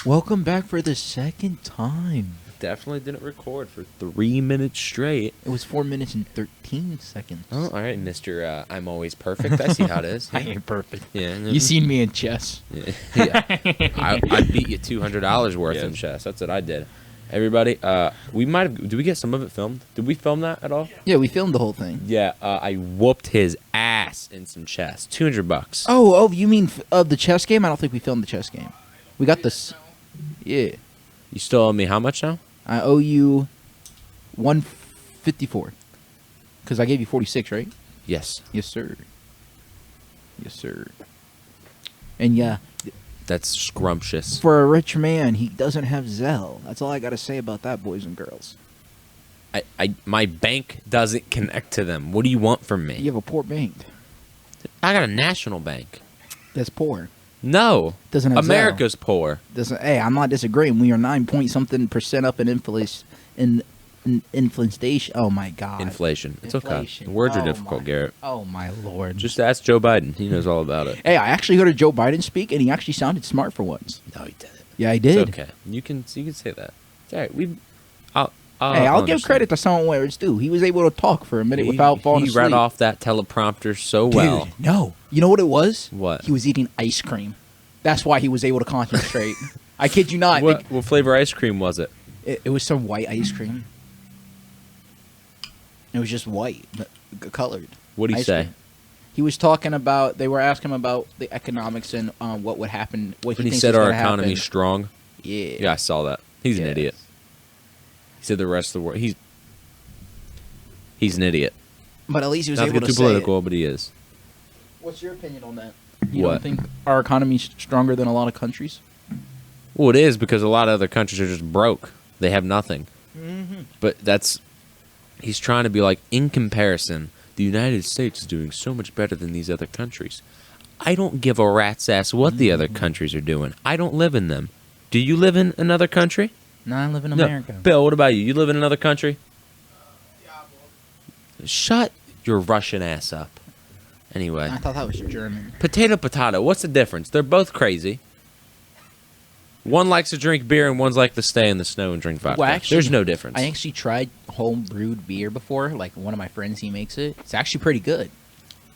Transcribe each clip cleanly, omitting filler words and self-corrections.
Welcome back for the second time. Definitely didn't record for 3 minutes straight. It was 4 minutes and 13 seconds. Oh, all right, Mr. I'm always perfect. I see how it is. I ain't perfect. Yeah. You seen me in chess. Yeah. I beat you $200 worth in chess. That's what I did. Everybody, we might have. Did we get some of it filmed? Did we film that at all? Yeah, we filmed the whole thing. Yeah, I whooped his ass in some chess. $200. Oh, you mean of the chess game? I don't think we filmed the chess game. We got this. Yeah. You still owe me how much now? I owe you 154. Because I gave you 46, right? Yes. Yes, sir. Yes, sir. And yeah, That's scrumptious. for a rich man, he doesn't have Zelle. That's all I got to say about that, boys and girls. My bank doesn't connect to them. What do you want from me? You have a poor bank. I got a national bank. That's poor. No. Doesn't have Zelle. America's poor. Hey, I'm not disagreeing. We are 9-point-something% up in inflation. Oh my God. Inflation. It's Inflation. okay. Words are Oh difficult, my- Garrett. Oh my Lord. Just ask Joe Biden. He knows all about it. Hey, I actually heard Joe Biden speak, and he actually sounded smart for once. No, he didn't. Yeah, I did. It's okay. You can say that. It's all right. I'll give credit to someone where it's due. He was able to talk for a minute without falling He asleep. read off that teleprompter so Dude, well. no. You know what it was? What? He was eating ice cream. That's why he was able to concentrate. I kid you not. What flavor ice cream was it? It was some white ice cream. It was just white, but colored. What did he ice say? cream. He was talking about. They were asking him about the economics and what would happen. What When he he thinks said is our gonna economy's happen. strong. Yeah. Yeah, I saw that. He's an Yeah. idiot. He said the rest of the world. He's an idiot. But at least he was Not to able get to too say political, but he is. What's your opinion on that? You What? don't think our economy's stronger than a lot of countries? Well, it is because a lot of other countries are just broke. They have nothing. Mm-hmm. But he's trying to be like, in comparison, the United States is doing so much better than these other countries. I don't give a rat's ass what the other countries are doing. I don't live in them. Do you live in another country? No, I live in No. America. Bill, what about you? You live in another country? Shut your Russian ass up. Anyway. I thought that was German. Potato. What's the difference? They're both crazy. One likes to drink beer and one's like to stay in the snow and drink vodka. Well, actually, There's no difference. I actually tried home brewed beer before. Like one of my friends, he makes it. It's actually pretty good.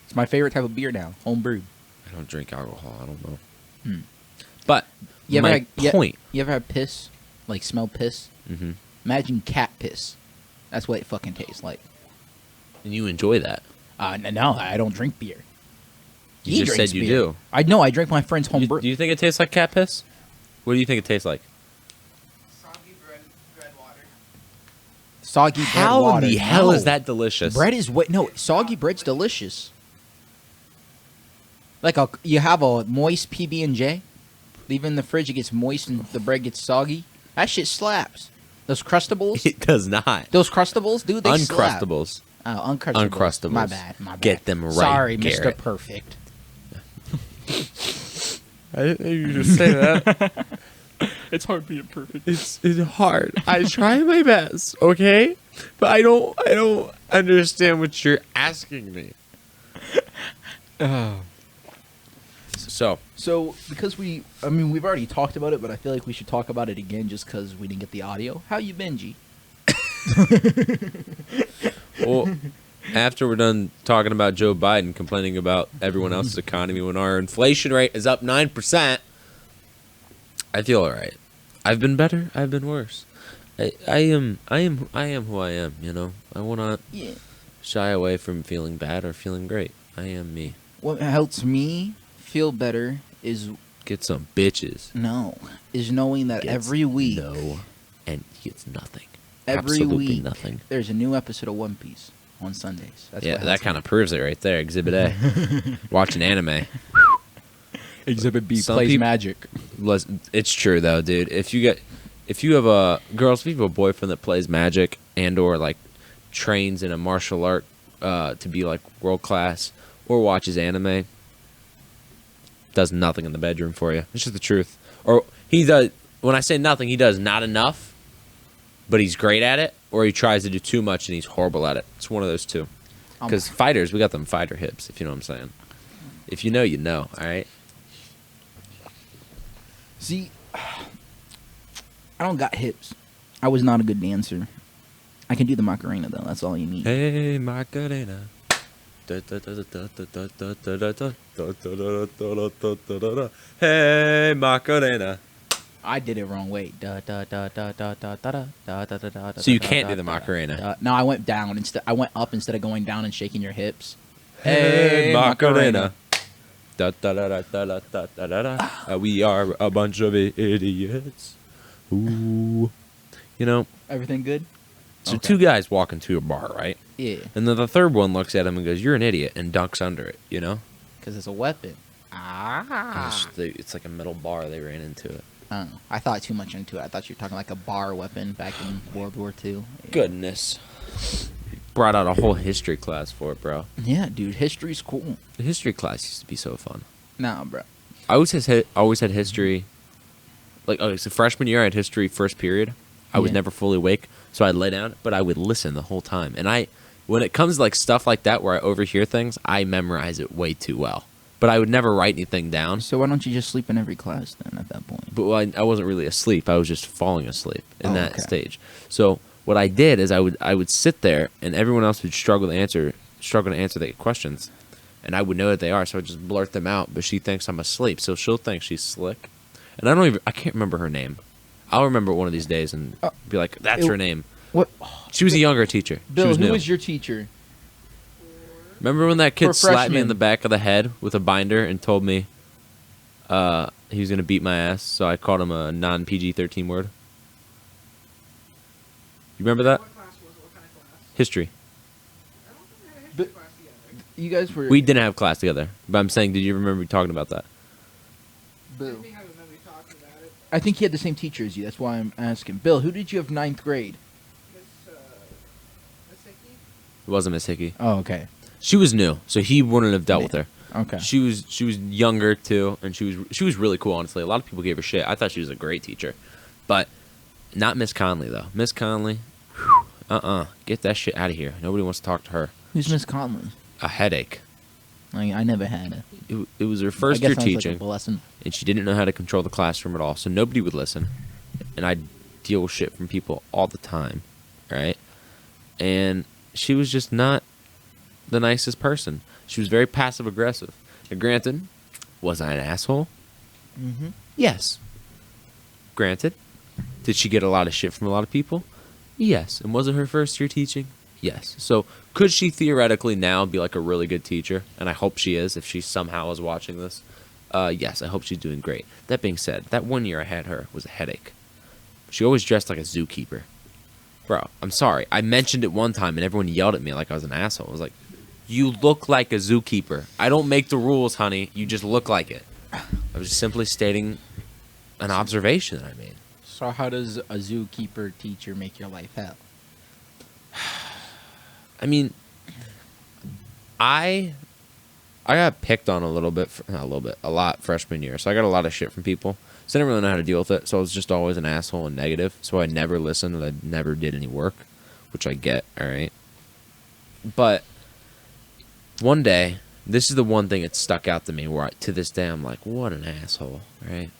It's my favorite type of beer now. Home brewed. I don't drink alcohol. I don't know. Hmm. But You my point. You ever have piss? Like smell piss? Mm-hmm. Imagine cat piss. That's what it fucking tastes like. And you enjoy that. No, I don't drink beer. You He just drinks said you beer. do. I know. I drink my friend's home brew. Do you think it tastes like cat piss? What do you think it tastes like? Soggy bread water. Soggy bread How water. in the hell No. is that delicious? Bread is what? No, soggy bread's delicious. Like you have a moist PB and J, leave it in the fridge. It gets moist and the bread gets soggy. That shit slaps. Those crustables. It does not. Those crustables, dude. They slap. Uncrustables. Oh, uncrustables. Uncrustables. My bad. Get them right, Sorry, Garrett. Mr. Perfect. I didn't think you just say that. It's hard being perfect. It's hard. I try my best, okay? But I don't understand what you're asking me. So, because we've already talked about it, but I feel like we should talk about it again just because we didn't get the audio. How you been, G? well, after we're done talking about Joe Biden complaining about everyone else's economy when our inflation rate is up 9%, I feel all right. I've been better. I've been worse. I am who I am. You know, I will not shy away from feeling bad or feeling great. I am me. What helps me feel better is Get some bitches. knowing that Gets every week, No, and he gets nothing. every Absolutely week, nothing. there's a new episode of One Piece on Sundays. That's Yeah, what that helps kind me. of proves it right there. Exhibit A. Watching anime. Exhibit B Some plays peop- magic. It's true though, dude. If you have a boyfriend that plays Magic and or like trains in a martial art to be like world class or watches anime, does nothing in the bedroom for you. It's just the truth. Or he does. When I say nothing, he does not enough, but he's great at it, or he tries to do too much and he's horrible at it. It's one of those two. Because fighters, we got them fighter hips, if you know what I'm saying. If you know, you know. All right. See, I don't got hips. I was not a good dancer. I can do the Macarena though. That's all you need. Hey, Macarena. Hey, Macarena. I did it wrong. Wait. So you can't do the Macarena. No, I went down instead. I went up instead of going down and shaking your hips. Hey, Macarena. We are a bunch of idiots. Ooh. You know, Everything good? so Okay. two guys walk into a bar, right? Yeah, And then the third one looks at him and goes, "You're an idiot," and dunks under it, you know? because it's a weapon. It's like a metal bar. They ran into it. Oh, I thought too much into it. I thought you were talking like a bar weapon back in World War II. Goodness. Brought out a whole history class for it, bro. Yeah, dude, history's cool. The history class used to be so fun. Nah, bro. I always had history. Like, okay, so freshman year I had history first period. I was Yeah. never fully awake, so I'd lay down, but I would listen the whole time. And when it comes to like stuff like that where I overhear things, I memorize it way too well. But I would never write anything down. So why don't you just sleep in every class then at that point? But I wasn't really asleep. I was just falling asleep in Oh, that okay. stage. So what I did is I would sit there, and everyone else would struggle to answer the questions, and I would know that they are. So I would just blurt them out. But she thinks I'm asleep, so she'll think she's slick. And I can't remember her name. I'll remember it one of these days and be like, "That's her name." What? She was a younger teacher. Bill, she was who new. was your teacher? Remember when that For kid slapped me in freshmen? the back of the head with a binder and told me he was gonna beat my ass? So I called him a non-PG-13 word. You remember that? What class was it? What kind of class? History. I don't think we had a history But- class together. You guys were. We didn't have class together, but I'm saying, did you remember talking about that? I Bill. think I remember you talking about it. I think he had the same teacher as you. That's why I'm asking. Bill, who did you have ninth grade? Miss Hickey? It wasn't Miss Hickey. Oh, okay. She was new, so he wouldn't have dealt with her. Okay. She was younger too, and she was really cool. Honestly, a lot of people gave her shit. I thought she was a great teacher, but not Miss Conley though. Miss Conley, get that shit out of here. Nobody wants to talk to her. Who's Miss Conley? A headache. I never had it. It was her I first guess year sounds like a teaching, blessing. and she didn't know how to control the classroom at all. So nobody would listen, and I deal with shit from people all the time, right? And she was just not the nicest person. She was very passive aggressive. Now, granted, was I an asshole? Mm-hmm. Yes. Granted. Did she get a lot of shit from a lot of people? Yes. And was it her first year teaching? Yes. So could she theoretically now be like a really good teacher? And I hope she is if she somehow is watching this. Yes, I hope she's doing great. That being said, that one year I had her was a headache. She always dressed like a zookeeper. Bro, I'm sorry. I mentioned it one time and everyone yelled at me like I was an asshole. I was like, you look like a zookeeper. I don't make the rules, honey. You just look like it. I was just simply stating an observation that I made. So how does a zookeeper teacher make your life hell? I mean, I got picked on a lot freshman year. So I got a lot of shit from people. So I didn't really know how to deal with it. So I was just always an asshole and negative. So I never listened and I never did any work, which I get, all right? But one day, this is the one thing that stuck out to me where to this day I'm like, what an asshole, right?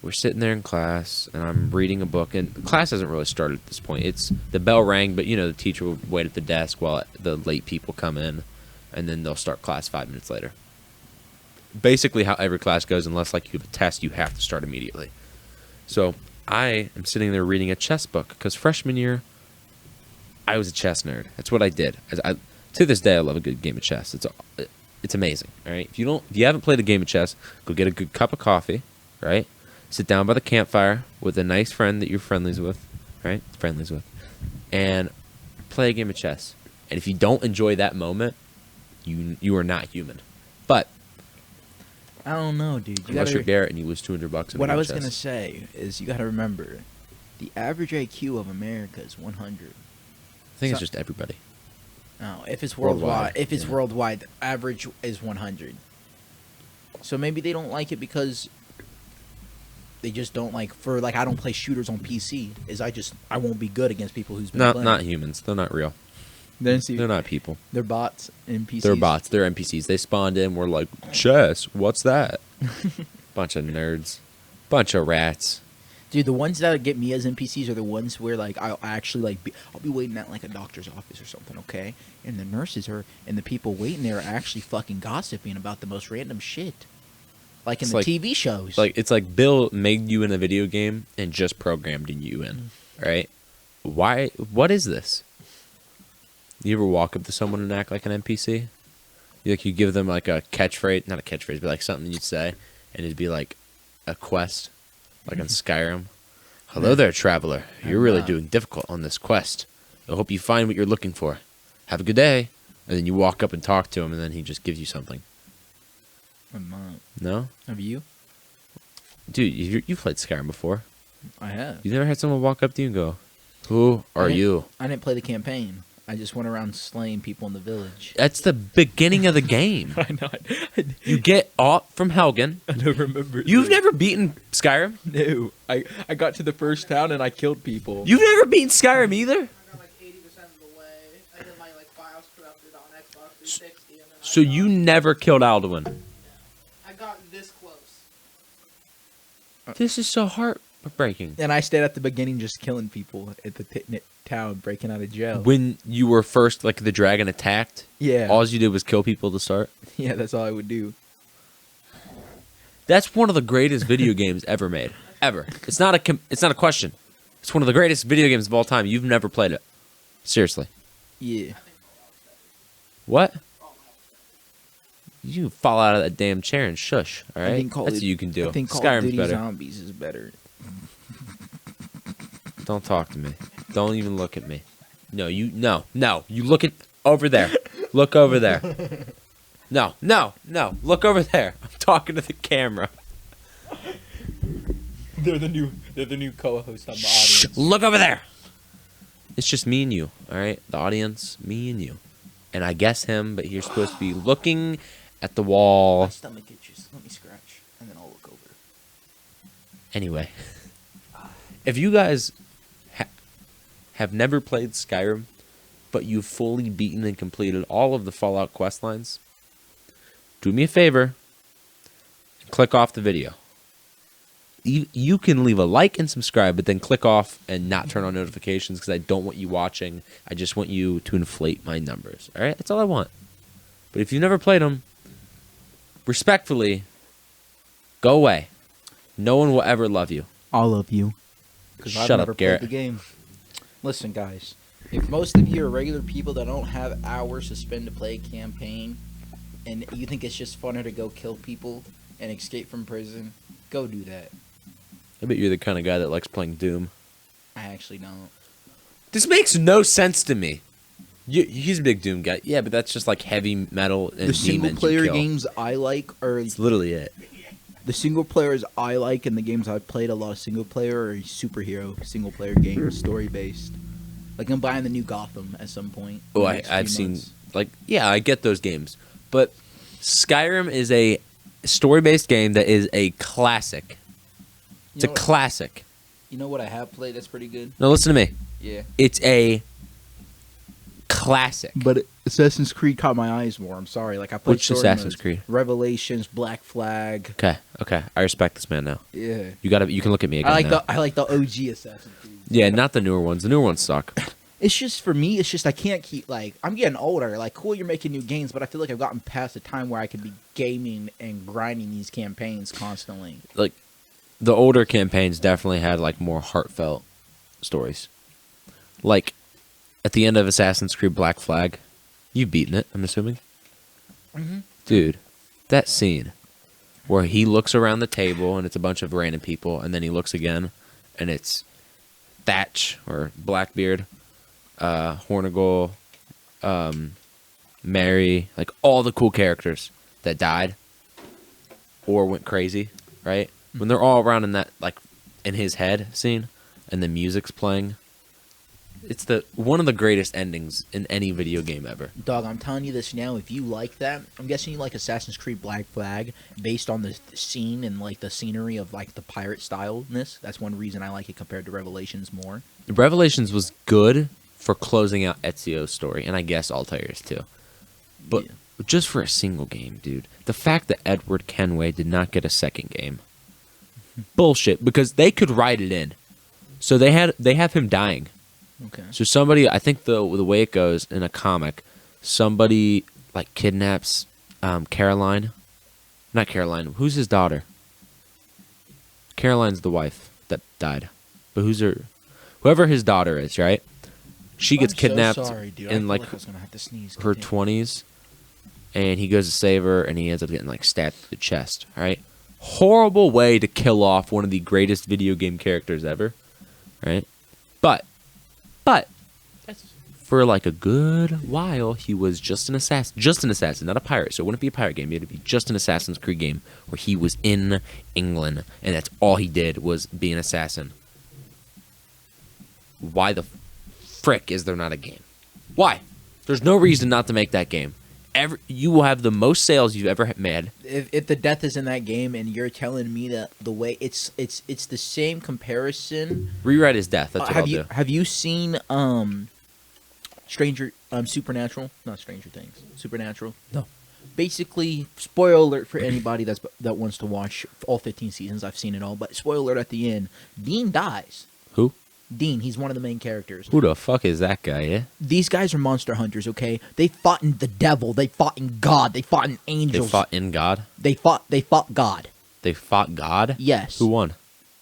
We're sitting there in class and I'm reading a book, and class hasn't really started at this point. It's the bell rang, but the teacher would wait at the desk while the late people come in, and then they'll start class 5 minutes later. Basically how every class goes, unless like you have a test, you have to start immediately. So I am sitting there reading a chess book because freshman year I was a chess nerd. That's what I did. To this day I love a good game of chess. It's amazing. All right, if you haven't played a game of chess, go get a good cup of coffee, right? Sit down by the campfire with a nice friend that you're friendlies with, right? And play a game of chess. And if you don't enjoy that moment, you are not human. But I don't know, dude. unless you're Garrett and you lose $200 in What a I game was of gonna chess. say is you gotta remember, the average IQ of America is 100. I think it's just everybody. No, if it's Worldwide, worldwide, yeah. worldwide, the average is 100. So maybe they don't like it because they just don't like. I don't play shooters on PC. I won't be good against people who's been playing. Not humans. They're not real. They're not people. They're bots and PCs. They're bots. They're NPCs. They spawned in. We're like, chess. What's that? Bunch of nerds. Bunch of rats. Dude, the ones that get me as NPCs are the ones where like I'll actually I'll be waiting at like a doctor's office or something, okay? And the nurses are and the people waiting there are actually fucking gossiping about the most random shit. Like in It's the like- TV shows. It's like Bill made you in a video game and just programmed you in, right? Why? What is this? You ever walk up to someone and act like an NPC? You give them like a catchphrase, not a catchphrase, but like something you'd say, and it'd be like a quest, like in Skyrim. Hello there, traveler. You're really doing difficult on this quest. I hope you find what you're looking for. Have a good day. And then you walk up and talk to him, and then he just gives you something. I'm not. No? Have you? Dude, you've played Skyrim before. I have. You never had someone walk up to you and go, "Who are you?" I didn't play the campaign. I just went around slaying people in the village. That's the beginning of the game. I know. You get off from Helgen. I don't remember. You've never beaten Skyrim? No. I got to the first town and I killed people. You've never beaten Skyrim either? I got like 80% of the way. I did my like files corrupted on Xbox 360, and then So you never killed Alduin. I got this close. This is so heartbreaking. And I stayed at the beginning just killing people at the town, breaking out of jail. When you were first, like, the dragon attacked, Yeah. all you did was kill people to start? Yeah, that's all I would do. That's one of the greatest video games ever made. Ever. It's not a question. It's one of the greatest video games of all time. You've never played it. Seriously. Yeah. What? You fall out of that damn chair and shush, all I right? think That's what you can do. I think Call of Skyrim's Duty better. Zombies is better. Don't talk to me. Don't even look at me. No. You look at over there. Look over there. No. Look over there. I'm talking to the camera. They're the new co-host on the Shh, audience. look over there. It's just me and you, all right? The audience, me and you. And I guess him, but you're supposed to be looking at the wall. My stomach itches. Let me scratch, and then I'll look over. Anyway, if you guys have never played Skyrim, but you've fully beaten and completed all of the Fallout quest lines, do me a favor and click off the video. You can leave a like and subscribe, but then click off and not turn on notifications because I don't want you watching. I just want you to inflate my numbers. All right? That's all I want. But if you've never played them, respectfully, go away. No one will ever love you. All of you. Because I've Shut never up, Garrett. played the game. Listen, guys. If most of you are regular people that don't have hours to spend to play a campaign, and you think it's just funner to go kill people and escape from prison, go do that. I bet you're the kind of guy that likes playing Doom. I actually don't. This makes no sense to me. He's a big Doom guy. Yeah, but that's just like heavy metal and The demons single you player kill. games I like are It's literally it. the single players I like in the games I've played a lot of single player are superhero single player games, story based. Like I'm buying the new Gotham at some point. in Oh, the next I've few seen months. I get those games, but Skyrim is a story-based game that is a classic. It's You a know what- classic. You know what I have played that's pretty good? Now listen to me. Yeah. It's a classic. But Assassin's Creed caught my eyes more. I'm sorry. Like I played Which story Assassin's modes. Creed? Revelations, Black Flag. Okay. I respect this man now. Yeah. You can look at me again. now. I like the OG Assassin's Creed. Yeah, not the newer ones. The newer ones suck. It's just for me. It's just I can't keep like I'm getting older. Like cool, you're making new games, but I feel like I've gotten past the time where I could be gaming and grinding these campaigns constantly. Like the older campaigns definitely had like more heartfelt stories. Like at the end of Assassin's Creed Black Flag, you've beaten it, I'm assuming. Mm-hmm. Dude, that scene where he looks around the table and it's a bunch of random people, and then he looks again and it's Thatch or Blackbeard, Hornigal, Mary, like all the cool characters that died or went crazy, right? When they're all around in that, like, in his head scene, and the music's playing, it's one of the greatest endings in any video game ever. Dog, I'm telling you this now. If you like that, I'm guessing you like Assassin's Creed Black Flag based on the scene and like the scenery of like the pirate styleness. That's one reason I like it compared to Revelations more. Revelations was good for closing out Ezio's story, and I guess Altair's too. But Yeah. just for a single game, dude. The fact that Edward Kenway did not get a second game. bullshit because they could write it in. So they have him dying. Okay. So somebody, I think the way it goes in a comic, somebody like kidnaps Caroline. Not Caroline. Who's his daughter? Caroline's the wife that died. But whoever his daughter is, right? She gets kidnapped in like I was gonna have to sneeze. her 20s, and he goes to save her, and he ends up getting like stabbed in the chest. Right? Horrible way to kill off one of the greatest video game characters ever. Right? But for like a good while, he was just an assassin, not a pirate. So it wouldn't be a pirate game. It'd be just an Assassin's Creed game where he was in England, and that's all he did was be an assassin. Why the frick is there not a game? Why? There's no reason not to make that game. You will have the most sales you've ever made. If the death is in that game, and you're telling me that the way it's the same comparison. Rewrite his death. That's what I'll do. Have you seen Supernatural? Not Stranger Things. Supernatural. No. Basically, spoiler alert for anybody that wants to watch all 15 seasons. I've seen it all, but spoiler alert at the end. Dean dies. Who? Dean. He's one of the main characters. Who the fuck is that guy? Yeah. These guys are monster hunters. Okay, they fought in the devil. They fought in God. They fought in angels. They fought in God. They fought God. They fought God. Yes. Who won?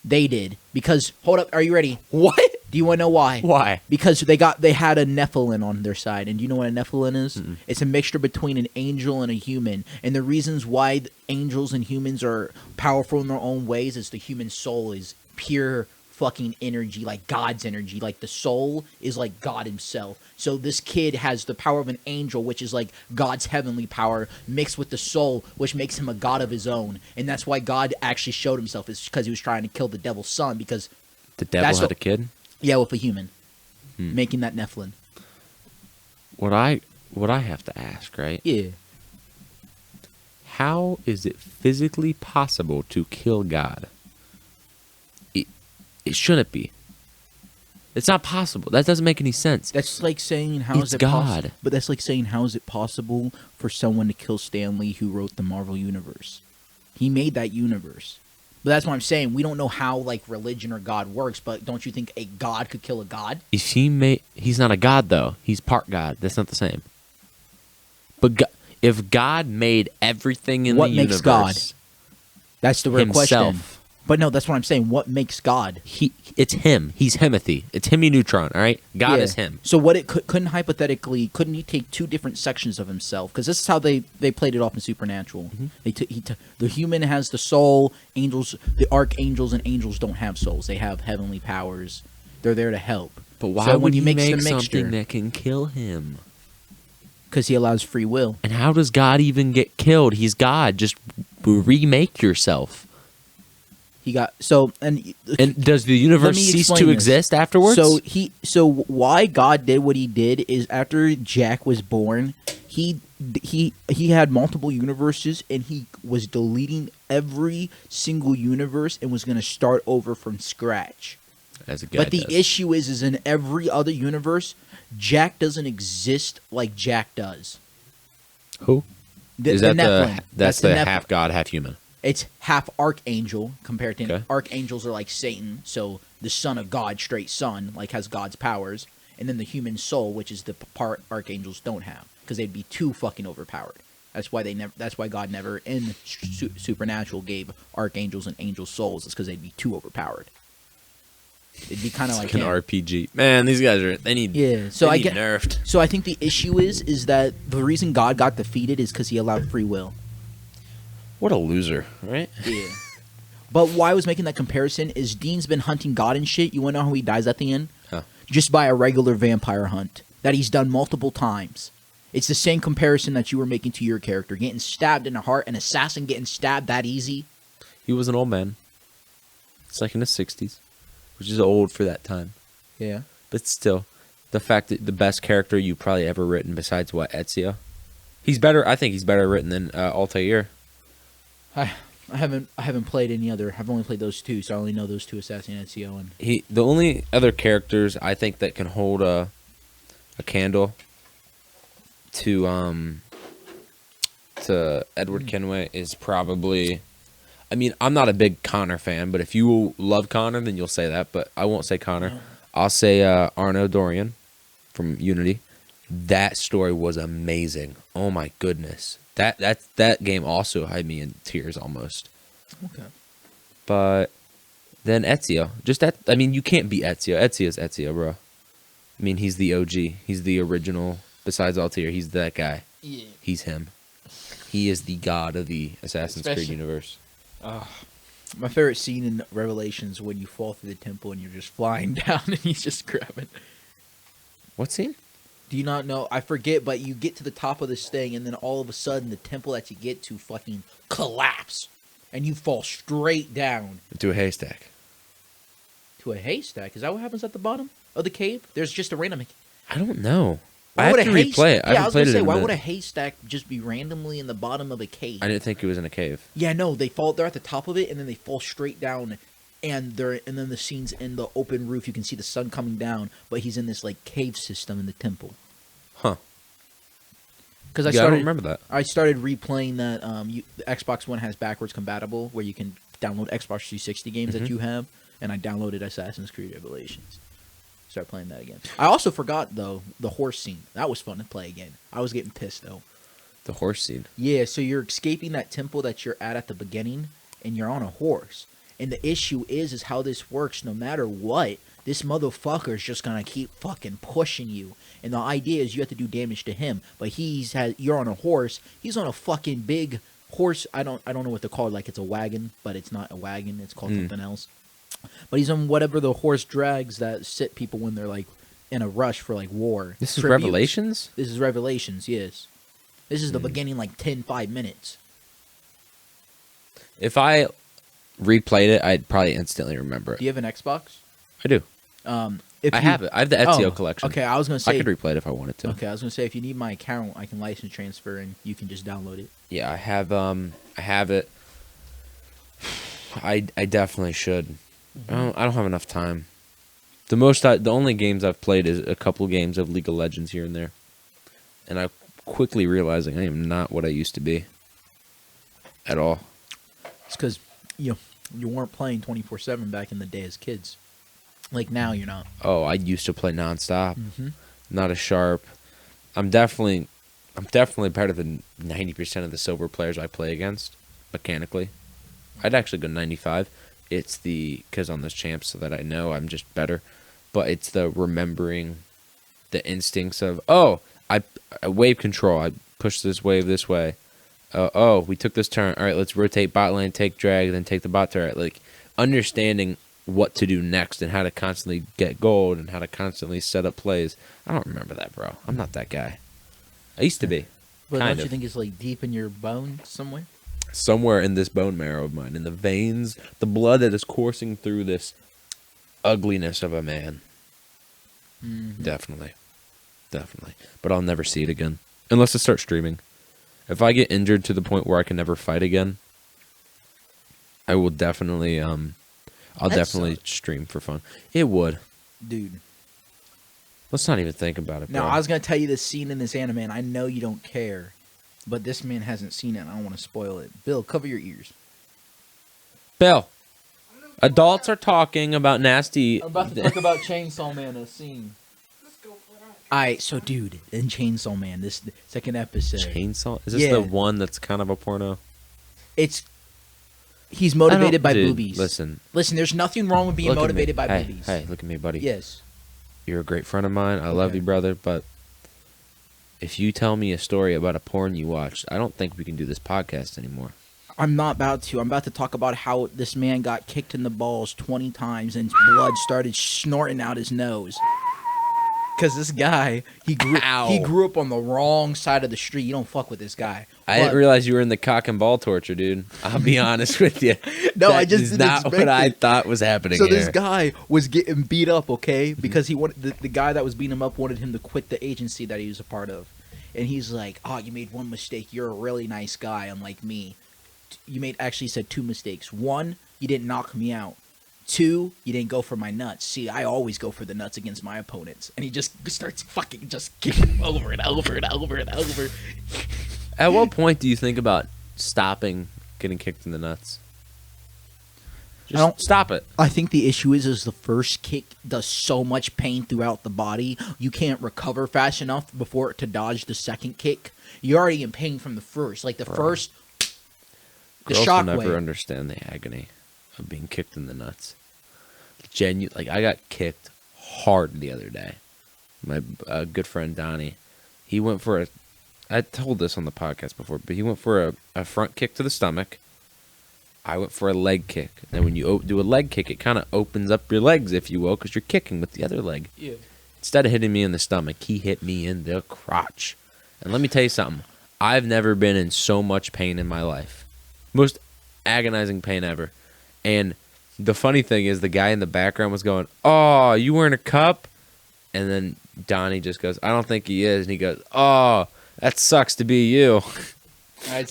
They did because hold up. Are you ready? What? Do you want to know why? Why? Because they had a nephilim on their side, and do you know what a nephilim is? Mm-mm. It's a mixture between an angel and a human, and the reasons why angels and humans are powerful in their own ways is the human soul is pure fucking energy, like God's energy. Like the soul is like God himself. So this kid has the power of an angel, which is like God's heavenly power, mixed with the soul, which makes him a god of his own. And that's why God actually showed himself, is because he was trying to kill the devil's son, because the devil had a kid? Yeah, with a human. Making that Nephilim. What I have to ask, right? Yeah. How is it physically possible to kill God? It shouldn't be. It's not possible. That doesn't make any sense. That's like saying how is it God? But that's like saying how is it possible for someone to kill Stan Lee, who wrote the Marvel universe? He made that universe. But that's what I'm saying. We don't know how like religion or God works, but don't you think a god could kill a god? He's not a god though. He's part God. That's not the same. But if God made everything in the universe, what makes God? That's the real himself. question. But no, that's what I'm saying. What makes God? It's him. He's Himothy. It's Hemi Neutron. All right, God is him. So what? Couldn't he take two different sections of himself? Because this is how they played it off in Supernatural. Mm-hmm. The human has the soul. Angels, the archangels, and angels don't have souls. They have heavenly powers. They're there to help. But why would he make something that can kill him? Because he allows free will. And how does God even get killed? He's God. Just remake yourself. And does the universe cease to exist afterwards? So why God did what he did is after Jack was born, he had multiple universes, and he was deleting every single universe and was going to start over from scratch. As a guy but the issue is in every other universe, Jack doesn't exist like Jack does. Who? That's the half god, half human. It's half archangel compared to archangels are like Satan, so the son of God, straight son, like has God's powers, and then the human soul, which is the part archangels don't have, because they'd be too fucking overpowered. That's why God never in Supernatural gave archangels and angels souls. It's because they'd be too overpowered. It'd be kind of like an RPG. Man, these guys need nerfed. So I think the issue is that the reason God got defeated is because he allowed free will. What a loser, right? Yeah. But why I was making that comparison is Dean's been hunting God and shit. You want to know how he dies at the end? Huh. Just by a regular vampire hunt that he's done multiple times. It's the same comparison that you were making to your character. Getting stabbed in the heart, an assassin getting stabbed that easy. He was an old man. It's like in his 60s, which is old for that time. Yeah. But still, the fact that the best character you probably ever written besides Ezio? He's better. I think he's better written than Altair. I haven't played any other. I've only played those two, so I only know those two, Assassin and Ezio. And the only other characters I think that can hold a candle to Edward Kenway is probably I mean, I'm not a big Connor fan, but if you love Connor, then you'll say that. But I won't say Connor. No. I'll say Arno Dorian from Unity. That story was amazing. Oh my goodness. That game also had me in tears almost. Okay. But then Ezio. Just that. I mean, you can't beat Ezio. Ezio's Ezio, bro. I mean, he's the OG. He's the original. Besides Altair, he's that guy. Yeah. He's him. He is the god of the Assassin's Creed universe. My favorite scene in Revelations when you fall through the temple and you're just flying down and he's just grabbing. What scene? Do you not know? I forget, but you get to the top of this thing and then all of a sudden the temple that you get to fucking collapse and you fall straight down Into a haystack. to a haystack. Is that what happens at the bottom of the cave? There's just a random. I don't know. Why I have would to a replay it. I Yeah, I haven't was played gonna it say, in a why minute. would a haystack just be randomly in the bottom of a cave? I didn't think it was in a cave. Yeah, no, they fall. They're at the top of it, and then they fall straight down, and then the scene's in the open roof. You can see the sun coming down, but he's in this like cave system in the temple. Huh. Because I don't remember that. I started replaying that. The Xbox One has backwards compatible, where you can download Xbox 360 games that you have, and I downloaded Assassin's Creed Revelations. Start playing that again. I also forgot though the horse scene. That was fun to play again. I was getting pissed though. The horse scene. Yeah, so you're escaping that temple that you're at the beginning, and you're on a horse. And the issue is how this works. No matter what, this motherfucker is just gonna keep fucking pushing you. And the idea is you have to do damage to him. But you're on a horse. He's on a fucking big horse. I don't know what they're called. Like it's a wagon, but it's not a wagon. It's called something else. But he's on whatever the horse drags that sit people when they're like in a rush for like war. This is tributes. Revelations? This is Revelations, yes. This is the beginning, like 5 minutes. If I replayed it, I'd probably instantly remember Do it. you have an Xbox? I do. I have it. I have the Ezio collection. Okay, I was gonna say. I could replay it if I wanted to. Okay, I was gonna say if you need my account, I can license transfer and you can just download it. Yeah, I have it. I definitely should. I don't have enough time. The only games I've played is a couple games of League of Legends here and there, and I'm quickly realizing I am not what I used to be. At all. It's because you weren't playing 24/7 back in the day as kids. Like now, you're not. Oh, I used to play nonstop. Not as sharp. I'm definitely better than 90% of the silver players I play against mechanically. I'd actually go 95. It's because on those champs, so that I know I'm just better. But it's the remembering the instincts of, I wave control. I push this wave this way. We took this turn. All right, let's rotate bot lane, take drag, then take the bot turret. Like understanding what to do next and how to constantly get gold and how to constantly set up plays. I don't remember that, bro. I'm not that guy. I used to be. But kind don't you of. think it's like deep in your bone somewhere? Somewhere in this bone marrow of mine, in the veins, the blood that is coursing through this ugliness of a man. Definitely. But I'll never see it again. Unless I start streaming. If I get injured to the point where I can never fight again, I will definitely, I'll definitely stream for fun. It would. Dude. Let's not even think about it, bro. Now, I was going to tell you this scene in this anime, and I know you don't care, but this man hasn't seen it, and I don't want to spoil it. Bill, cover your ears. Bill, adults are talking about nasty... I'm about to talk about Chainsaw Man, a scene. Let's go for that. Alright, so dude, in Chainsaw Man, this second episode, Chainsaw? Is this Yeah. the one that's kind of a porno? he's motivated by Dude, boobies. Listen, there's nothing wrong with being look at me. motivated by Hey, boobies. Hey, look at me, buddy. Yes. You're a great friend of mine. I love Okay. you, brother. But if you tell me a story about a porn you watched, I don't think we can do this podcast anymore. I'm not about to. I'm about to talk about how this man got kicked in the balls 20 times and blood started snorting out his nose. Because this guy, he grew up on the wrong side of the street. You don't fuck with this guy. I didn't realize you were in the cock and ball torture, dude. I'll be honest with you. No, That I just is didn't not expect what I it. thought was happening So here. this guy was getting beat up, okay? Because he wanted the guy that was beating him up wanted him to quit the agency that he was a part of. And he's like, "Oh, you made one mistake. You're a really nice guy, unlike me. Actually said 2 mistakes. 1, you didn't knock me out. 2, you didn't go for my nuts. See, I always go for the nuts against my opponents." And he just starts fucking just kicking him over and over and over and over. At what point do you think about stopping getting kicked in the nuts? Just stop it. I think the issue is the first kick does so much pain throughout the body, you can't recover fast enough before it to dodge the second kick. You're already in pain from the first. Like the first, the Girls shock will never wave. understand the agony of being kicked in the nuts. Like I got kicked hard the other day. My good friend Donnie, he went for I told this on the podcast before, but he went for a front kick to the stomach. I went for a leg kick. And when you do a leg kick, it kind of opens up your legs, if you will, because you're kicking with the other leg. Yeah. Instead of hitting me in the stomach, he hit me in the crotch. And let me tell you something. I've never been in so much pain in my life. Most agonizing pain ever. And the funny thing is the guy in the background was going, "Oh, you wearing a cup?" And then Donnie just goes, "I don't think he is." And he goes, "Oh, that sucks to be you."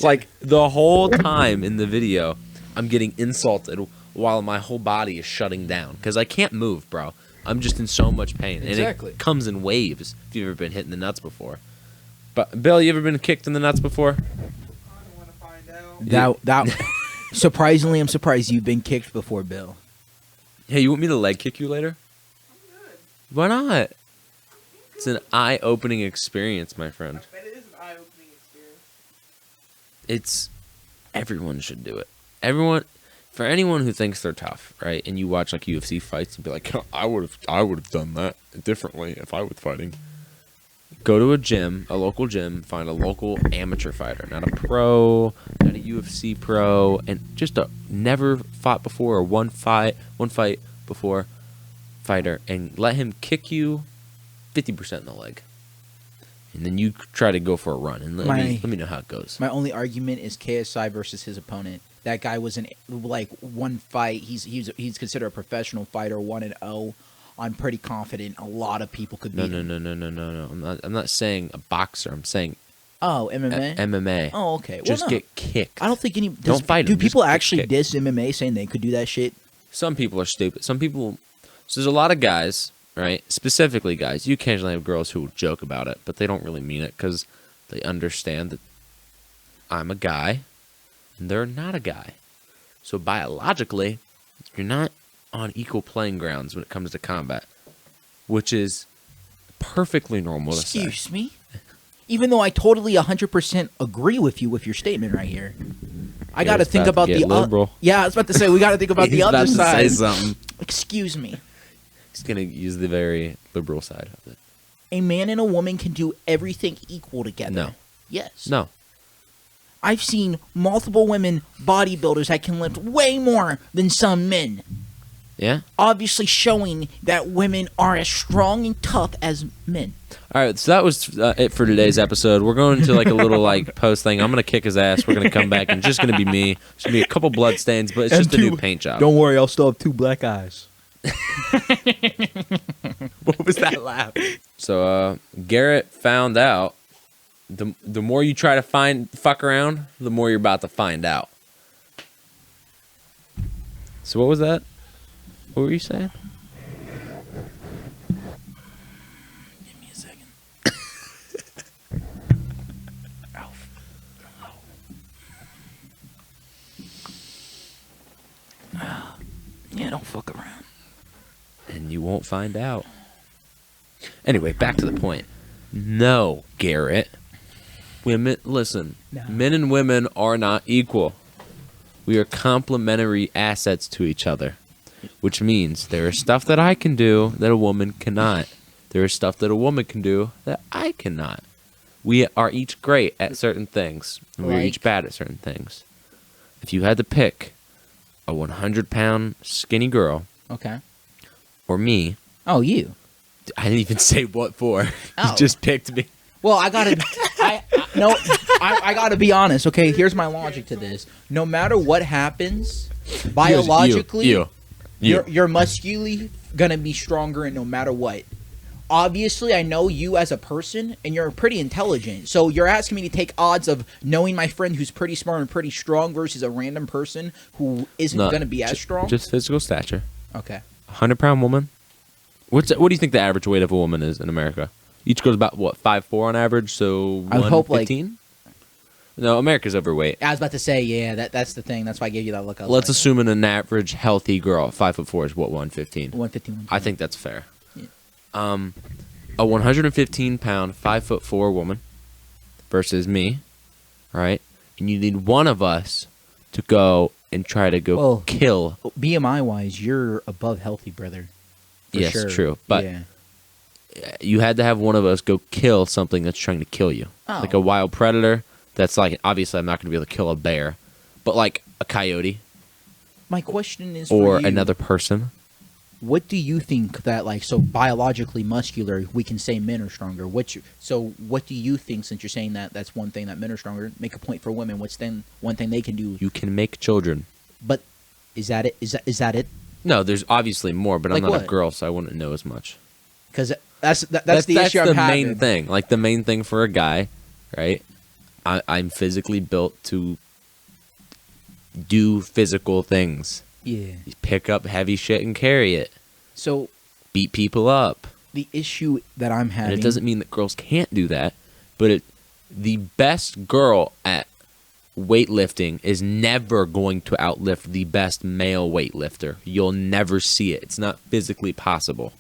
Like the whole time in the video, I'm getting insulted while my whole body is shutting down because I can't move, bro. I'm just in so much pain. Exactly. And it comes in waves if you've ever been hit in the nuts before. But, Bill, you ever been kicked in the nuts before? I don't want to find out. That surprisingly, I'm surprised you've been kicked before, Bill. Hey, you want me to leg kick you later? I'm good. Why not? It's an eye-opening experience, my friend. I bet it is an eye-opening experience. Everyone should do it. For anyone who thinks they're tough, right? And you watch like UFC fights and be like, I would have done that differently if I was fighting. Go to a gym, a local gym, find a local amateur fighter, not a pro, not a UFC pro, and just a never fought before or one fight before fighter, and let him kick you 50% in the leg. And then you try to go for a run, and let me know how it goes. My only argument is KSI versus his opponent. That guy was in like one fight. He's considered a professional fighter, 1-0. I'm pretty confident a lot of people could beat him. No. I'm not saying a boxer. I'm saying MMA. MMA. Oh, okay. Just get kicked. I don't think Don't fight him. Do people Just get actually kicked. diss MMA saying they could do that shit? Some people are stupid. Some people. So there's a lot of guys, right? Specifically guys. You occasionally have girls who will joke about it, but they don't really mean it because they understand that I'm a guy and they're not a guy. So biologically, you're not on equal playing grounds when it comes to combat, which is perfectly normal to say. Excuse me? Even though I totally 100% agree with you with your statement right here. I got to think about the liberal. Yeah, I was about to say we got to think about the He's other about to side. say something. Excuse me. He's gonna use the very liberal side of it. A man and a woman can do everything equal together. No. Yes. No. I've seen multiple women bodybuilders that can lift way more than some men. Yeah. Obviously showing that women are as strong and tough as men. All right, so that was it for today's episode. We're going to like a little like post thing. I'm gonna kick his ass. We're gonna come back and just gonna be me. It's gonna be a couple blood stains, but it's just a new paint job. Don't worry, I'll still have 2 black eyes. What was that laugh? So Garrett found out the more you try to fuck around, the more you're about to find out. So what was that? What were you saying? Give me a second. Alf. Yeah, don't fuck around. And you won't find out. Anyway, back to the point. No, Garrett. Women, listen. No. Men and women are not equal. We are complementary assets to each other, which means there is stuff that I can do that a woman cannot. There is stuff that a woman can do that I cannot. We are each great at certain things, and we're each bad at certain things. If you had to pick a 100-pound skinny girl, Okay. or me, Oh, you. I didn't even say what for. Oh. You just picked me. Well, I gotta be honest. Okay, here's my logic to this. No matter what happens, biologically, You. you're muscularly gonna be stronger, and no matter what. Obviously, I know you as a person, and you're pretty intelligent. So you're asking me to take odds of knowing my friend who's pretty smart and pretty strong versus a random person who isn't No, gonna be as strong. Just physical stature. Okay. 100-pound woman. What do you think the average weight of a woman is in America? Each goes about what 5'4" on average, so I would hope, like, 115. No, America's overweight. I was about to say, yeah, that's the thing. That's why I gave you that look. Let's assume an average healthy girl, 5'4" is what, 115. 115. I think that's fair. Yeah. A 115-pound, 5'4" woman versus me, right? And you need one of us to go and try to go kill. BMI wise, you're above healthy, brother. Yes, sure. true. But yeah. you had to have one of us go kill something that's trying to kill you. Oh. Like a wild predator that's like, obviously I'm not going to be able to kill a bear, but like a coyote. My question is or for you, another person. What do you think that, like, so biologically muscular, we can say men are stronger. So what do you think, since you're saying that that's one thing that men are stronger, make a point for women, what's then one thing they can do? You can make children. But is that it? Is that it? No, there's obviously more, but Like I'm not what? a girl, so I wouldn't know as much. Because that's the issue I'm having. Main thing. Like, the main thing for a guy, right? I'm physically built to do physical things. Yeah. You pick up heavy shit and carry it. So Beat people up. the issue that I'm having, And it doesn't mean that girls can't do that, but the best girl at weightlifting is never going to outlift the best male weightlifter. You'll never see it. It's not physically possible.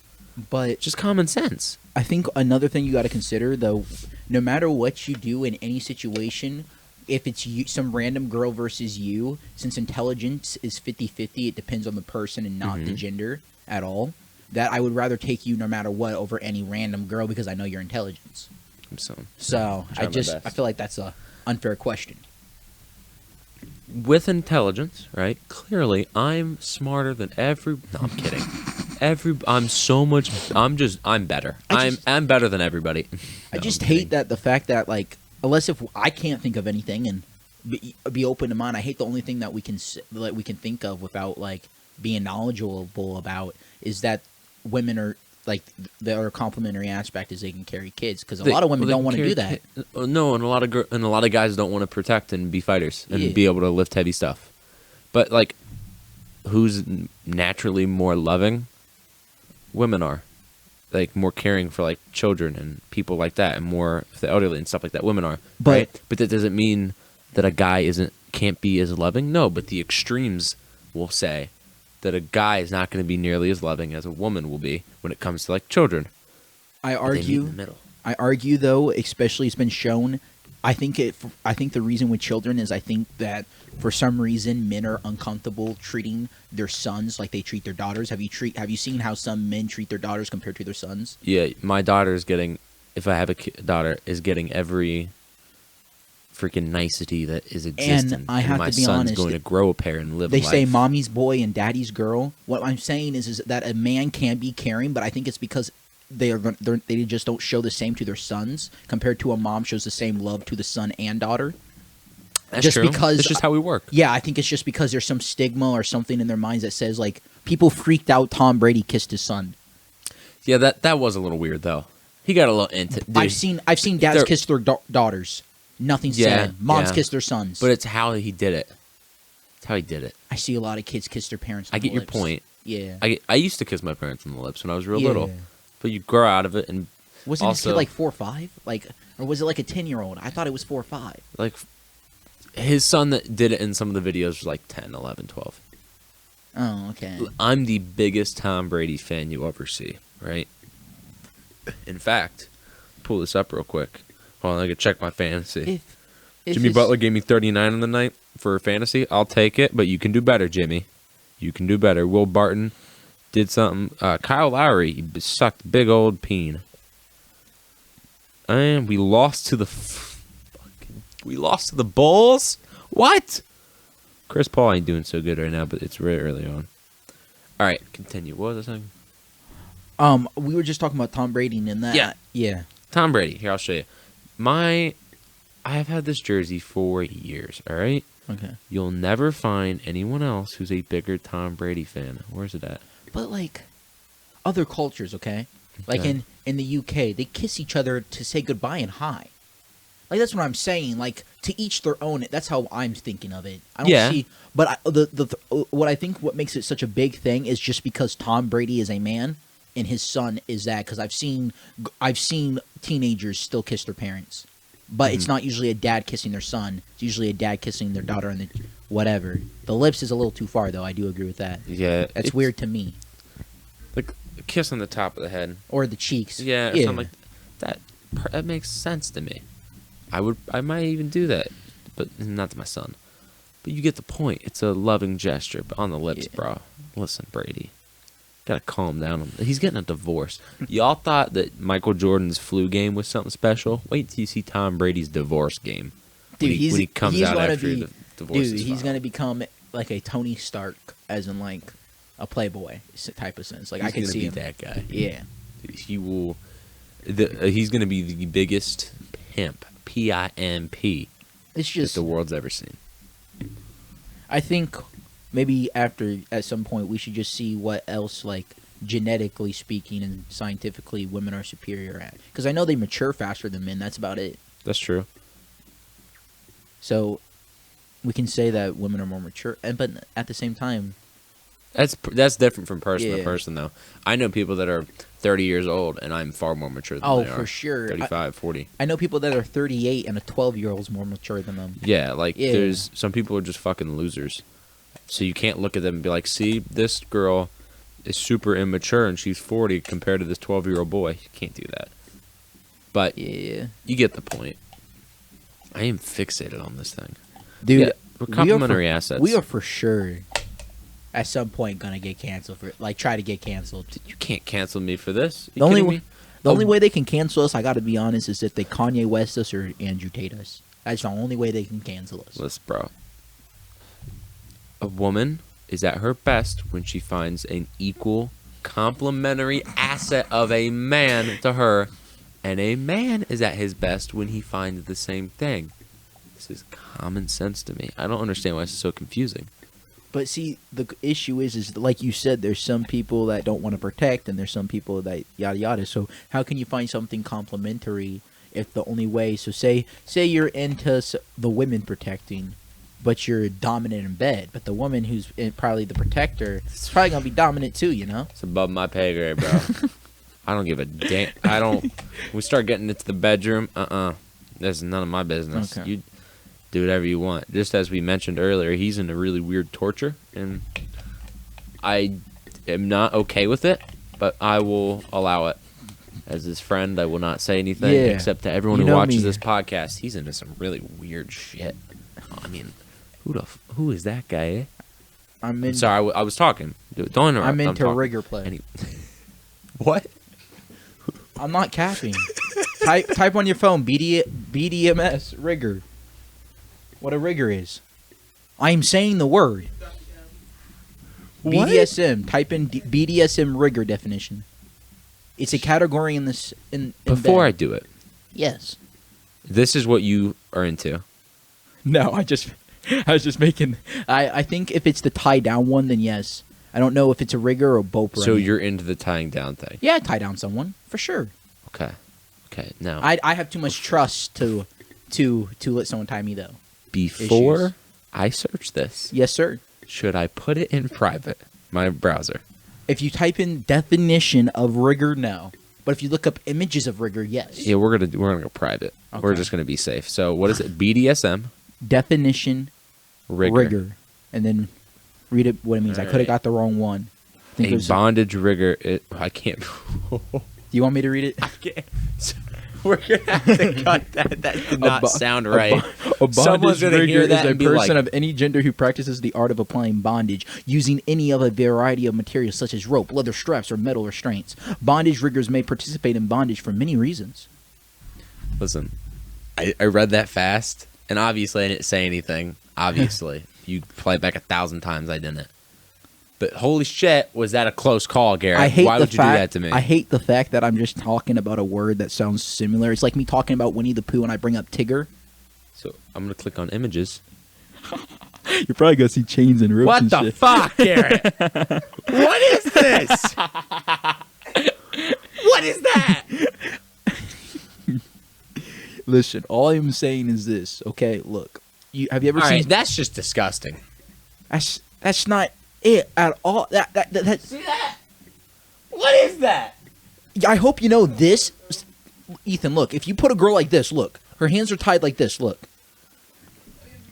but It's just common sense. I think another thing you got to consider, though, no matter what you do in any situation, if it's you, some random girl versus you, since intelligence is 50-50, it depends on the person and not the gender at all, that I would rather take you no matter what over any random girl because I know your intelligence. So I feel like that's a unfair question. With intelligence, right? Clearly, I'm smarter than every. No, I'm kidding. I'm better. I'm better than everybody. I just hate that the fact that, like, unless if I can't think of anything and be open to mind, I hate the only thing that we can think of without like being knowledgeable about is that women are like the other complimentary aspect is they can carry kids because a lot of women don't want to do that. No, and a lot of guys don't want to protect and be fighters and be able to lift heavy stuff. But like, who's naturally more loving? Women are. Like, more caring for like children and people like that, and more for the elderly and stuff like that. Women are, right? But that doesn't mean that a guy can't be as loving. No, but the extremes will say that a guy is not going to be nearly as loving as a woman will be when it comes to like children. I But they meet argue. in the middle. I argue, though, especially it's been shown. I think the reason with children is I think that for some reason men are uncomfortable treating their sons like they treat their daughters. Have you seen how some men treat their daughters compared to their sons? Yeah, my daughter is getting. If I have a daughter, is getting every freaking nicety that is existent. And I have my to be son's honest, going to grow a pair and live. They life. say mommy's boy and daddy's girl. What I'm saying is that a man can be caring, but I think it's because they just don't show the same to their sons compared to a mom shows the same love to the son and daughter. That's just true. because it's just how we work. Yeah, I think it's just because there's some stigma or something in their minds that says like people freaked out Tom Brady kissed his son. Yeah, that was a little weird though. He got a little into. Dude, I've seen dads kiss their daughters. Nothing's said. Moms yeah. kiss their sons. But it's how he did it. It's how he did it. I see a lot of kids kiss their parents on I the get your lips. point. Yeah. I used to kiss my parents on the lips when I was real Yeah. little, but you grow out of it and Wasn't his also kid like 4 or 5? Like, or was it like a 10-year-old? I thought it was 4 or 5. like his son that did it in some of the videos was like 10, 11, 12. Oh, okay. I'm the biggest Tom Brady fan you ever see, right? In fact, pull this up real quick. Hold on, I can check my fantasy. If Jimmy his- Butler gave me 39 on the night for fantasy. I'll take it, but you can do better, Jimmy. You can do better. Will Barton did something. Kyle Lowry he sucked big old peen. And we lost to the Bulls? What? Chris Paul ain't doing so good right now, but it's really early on. All right, continue. What was I saying? We were just talking about Tom Brady and that. Yeah. Tom Brady. Here, I'll show you. I have had this jersey for years, all right? Okay. You'll never find anyone else who's a bigger Tom Brady fan. Where's it at? But like other cultures, okay? Like Okay. in the UK, they kiss each other to say goodbye and hi. Like that's what I'm saying. Like to each their own. That's how I'm thinking of it. I don't Yeah. see. But what I think what makes it such a big thing is just because Tom Brady is a man and his son is that. Because I've seen teenagers still kiss their parents. but it's not usually a dad kissing their son. It's usually a dad kissing their daughter and whatever. The lips is a little too far, though. I do agree with that. Yeah, That's weird to me. Like a kiss on the top of the head, Or the cheeks. yeah, or something like that. That makes sense to me. I might even do that, but not to my son. But you get the point. It's a loving gesture, but on the lips, bro. Listen, Brady, gotta calm down. He's getting a divorce. Y'all thought that Michael Jordan's flu game was something special? Wait till you see Tom Brady's divorce game. Dude, when he comes he's out gonna after be, the divorce. Dude, is he's filed. going to become like a Tony Stark, as in like a playboy type of sense. Like I can see him. That guy. Yeah. He will. He's gonna be the biggest pimp. P-I-M-P. It's That just, the world's ever seen. I think maybe at some point we should just see what else, like genetically speaking and scientifically, women are superior at. Because I know they mature faster than men. That's about it. That's true. So we can say that women are more mature, but at the same time, That's different from person to Yeah. person, though. I know people that are 30 years old, and I'm far more mature than they are. for sure. 35, 40. I know people that are 38 and a 12-year-old is more mature than them. Yeah, like, Yeah. there's some people are just fucking losers. So you can't look at them and be like, see, this girl is super immature, and she's 40 compared to this 12-year-old boy. You can't do that. But Yeah. you get the point. I am fixated on this thing. Dude, Yeah, we're complementary assets. We are for sure at some point gonna get canceled for try to get canceled. You can't cancel me for this. The only kidding me? the only way they can cancel us, I got to be honest, is if they Kanye West us or Andrew Tate us. That's the only way they can cancel us. Listen, bro. A woman is at her best when she finds an equal, complementary asset of a man to her, and a man is at his best when he finds the same thing. This is common sense to me. I don't understand why it's so confusing. But see, the issue is like you said, there's some people that don't want to protect, and there's some people that yada yada. So how can you find something complementary if the only way? So say you're into the women protecting, but you're dominant in bed. But the woman who's probably the protector is probably gonna be dominant too. You know? It's above my pay grade, bro. I don't give a damn. I don't. We start getting into the bedroom. That's none of my business. Okay. You do whatever you want. Just as we mentioned earlier, he's into really weird torture, and I am not okay with it, but I will allow it. As his friend, I will not say anything, Yeah. except to everyone You who know watches me. this podcast. He's into some really weird shit. I mean, who is that guy? Eh? I'm Sorry, I was talking. Don't interrupt. I'm into talking. rigor play. Any- what? I'm not capping. type on your phone BDMS rigor. What a rigor is. I am saying the word. What? BDSM. Type in BDSM rigor definition. It's a category in this. In Before I bed. do it, Yes. this is what you are into. No, I was just making. I think if it's the tie down one, then yes. I don't know if it's a rigor or bope. So you're into the tying down thing. Yeah, I tie down someone for sure. Okay. Now, I have too much trust to let someone tie me though. before issues. I search this, Yes, sir. should I put it in private? My browser. If you type in definition of rigor, no. But if you look up images of rigor, yes. Yeah, we're gonna go private. We're Okay. just gonna be safe. So what is it? BDSM Definition rigor. and then read it what it means. I could have Alright. got the wrong one. I think it A was- bondage rigor. I can't. Do you want me to read it? We're gonna have to cut that. That did not sound right. A Someone's bondage gonna rigor hear that is a and be person like- of any gender who practices the art of applying bondage using any of a variety of materials such as rope, leather straps, or metal restraints. Bondage riggers may participate in bondage for many reasons. Listen, I read that fast, and obviously I didn't say anything. Obviously, you play it back 1,000 times, I didn't. But holy shit, was that a close call, Garrett? I hate Why the would you fact, do that to me? I hate the fact that I'm just talking about a word that sounds similar. It's like me talking about Winnie the Pooh and I bring up Tigger. So I'm gonna click on images. You're probably gonna see chains and ropes What and the shit. fuck, Garrett? What is this? What is that? Listen, all I'm saying is this. Okay, look. Have you ever All seen? right, that's just disgusting. That's not it at all. That See that? What is that? I hope you know this, Ethan. Look, if you put a girl like this, look, Her hands are tied like this. Look.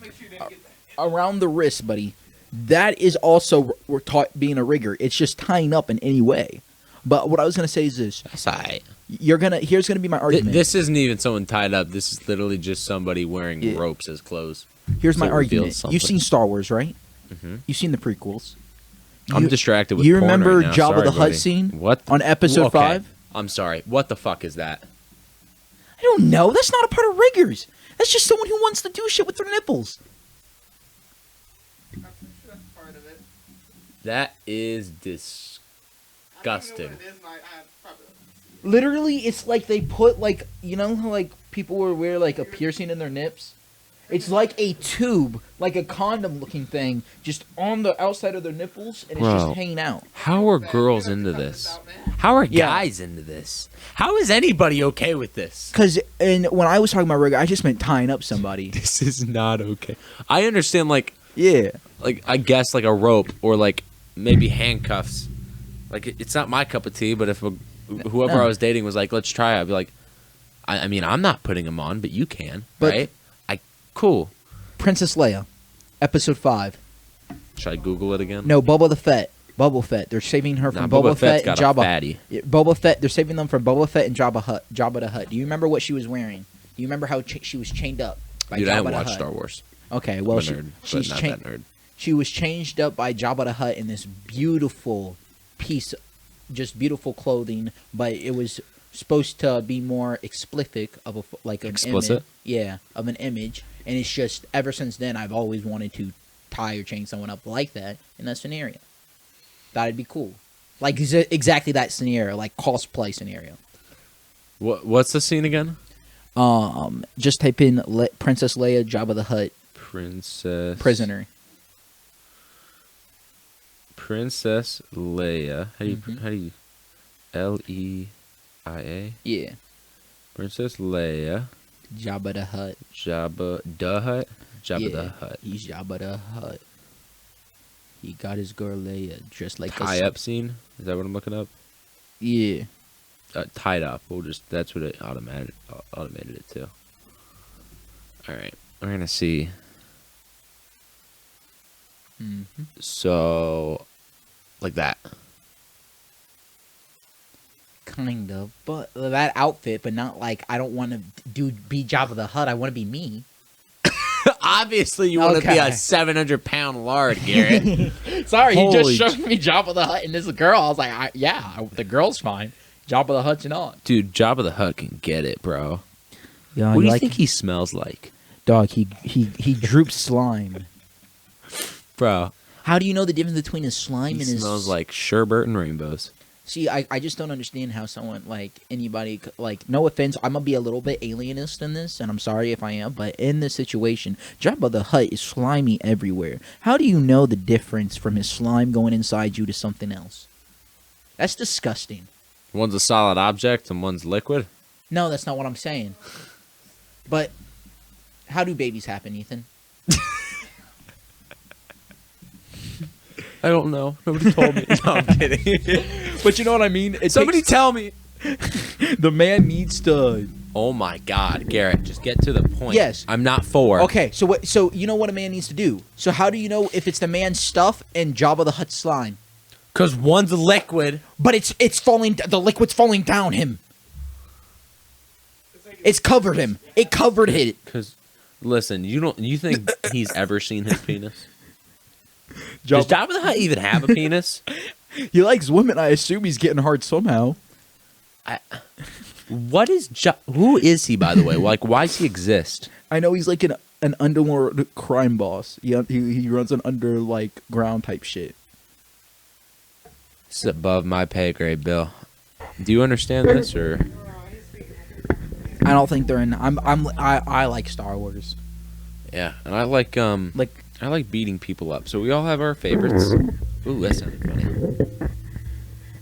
Make sure you didn't get that. Around the wrist, buddy. That is also we're taught being a rigger. It's just tying up in any way. But what I was gonna say is this: That's all right. here's gonna be my argument. This isn't even someone tied up. This is literally just somebody wearing ropes as clothes. Here's my So it reveals argument. something. You've seen Star Wars, right? Mm-hmm. You've seen the prequels. I'm distracted with You porn remember right now. Jabba Sorry, the Hutt buddy. scene What on episode 5? I'm sorry. What the fuck is that? I don't know. That's not a part of riggers. That's just someone who wants to do shit with their nipples. I'm pretty sure that's part of it. That is I don't disgusting. know what it is, and I probably. Literally, it's like they put like how like people would wear like a piercing in their nips. It's like a tube, like a condom-looking thing, just on the outside of their nipples, and it's Bro. just hanging out. How are girls into this? How are guys into this? How is anybody okay with this? Because when I was talking about rigger, I just meant tying up somebody. This is not okay. I understand, like Yeah. I guess like a rope or like maybe handcuffs. Like it's not my cup of tea, but if whoever No. I was dating was like, let's try it, I'd be like, I mean, I'm not putting them on, but you can, But- right? Cool. Princess Leia, episode 5. Should I Google it again? No, Boba the Fett. Boba Fett. They're saving her from Boba Fett's Fett and got a Jabba. fatty. Yeah, Boba Fett. They're saving them from Boba Fett and Jabba the Hutt. Do you remember what she was wearing? Do you remember how she was chained up by Dude, Jabba I haven't the watched Hutt? Star Wars. Okay, well, I'm a nerd, but she's not chained. that nerd. She was changed up by Jabba the Hutt in this beautiful piece, just beautiful clothing, but it was supposed to be more explicit of a like an Explicit? image. Yeah, of an image, and it's just ever since then I've always wanted to tie or chain someone up like that in that scenario. That'd be cool, like exactly that scenario, like cosplay scenario. What's the scene again? Just type in Princess Leia, Jabba the Hutt, Princess Leia. How do you Leia? Yeah, Princess Leia. Jabba the Hutt. Jabba the Hutt. Jabba the Yeah, Hutt. He's Jabba the Hutt. He got his girl Leia dressed like Tie up scene. Is that what I'm looking up? Yeah. Tied up. That's what it automated it to. All right, we're gonna see. Mm-hmm. So, like that. Kind of, but that outfit, but not like I don't want to be Jabba the Hutt. I want to be me. Obviously, you want to be a Okay. 700-pound lard, Garrett. Sorry, you Holy just showed me Jabba the Hutt and this girl. I was like, the girl's fine. Jabba the Hutt's not. Dude, Jabba the Hutt can get it, bro. Yeah, What do you think he smells like? Dog, he droops slime. Bro, How do you know the difference between his slime he and his? smells like sherbet and rainbows. See, I just don't understand how someone, like, anybody, like, no offense, I'm going to be a little bit alienist in this, and I'm sorry if I am, but in this situation, Jabba the Hutt is slimy everywhere. How do you know the difference from his slime going inside you to something else? That's disgusting. One's a solid object and one's liquid. No, that's not what I'm saying. But how do babies happen, Ethan? I don't know. Nobody told me. No, I'm kidding. But you know what I mean? Somebody tell me. The man needs to... Oh my God, Garrett, just get to the point. Yes. I'm not for. Okay, so what? So you know what a man needs to do. So how do you know if it's the man's stuff and Jabba the Hutt's slime? Because one's liquid. But it's falling. The liquid's falling down him. It's covered him. It covered it. Because, listen, you think he's ever seen his penis? Does Jabba the Hutt even have a penis? He likes women. I assume he's getting hard somehow. What is who is he, by the way? Like, why does he exist? I know he's like an underworld crime boss. He runs an under like ground type shit. It's above my pay grade, Bill. Do you understand this, or? I don't think they're in. I like Star Wars. Yeah, and I like beating people up. So we all have our favorites. Ooh, that sounded funny.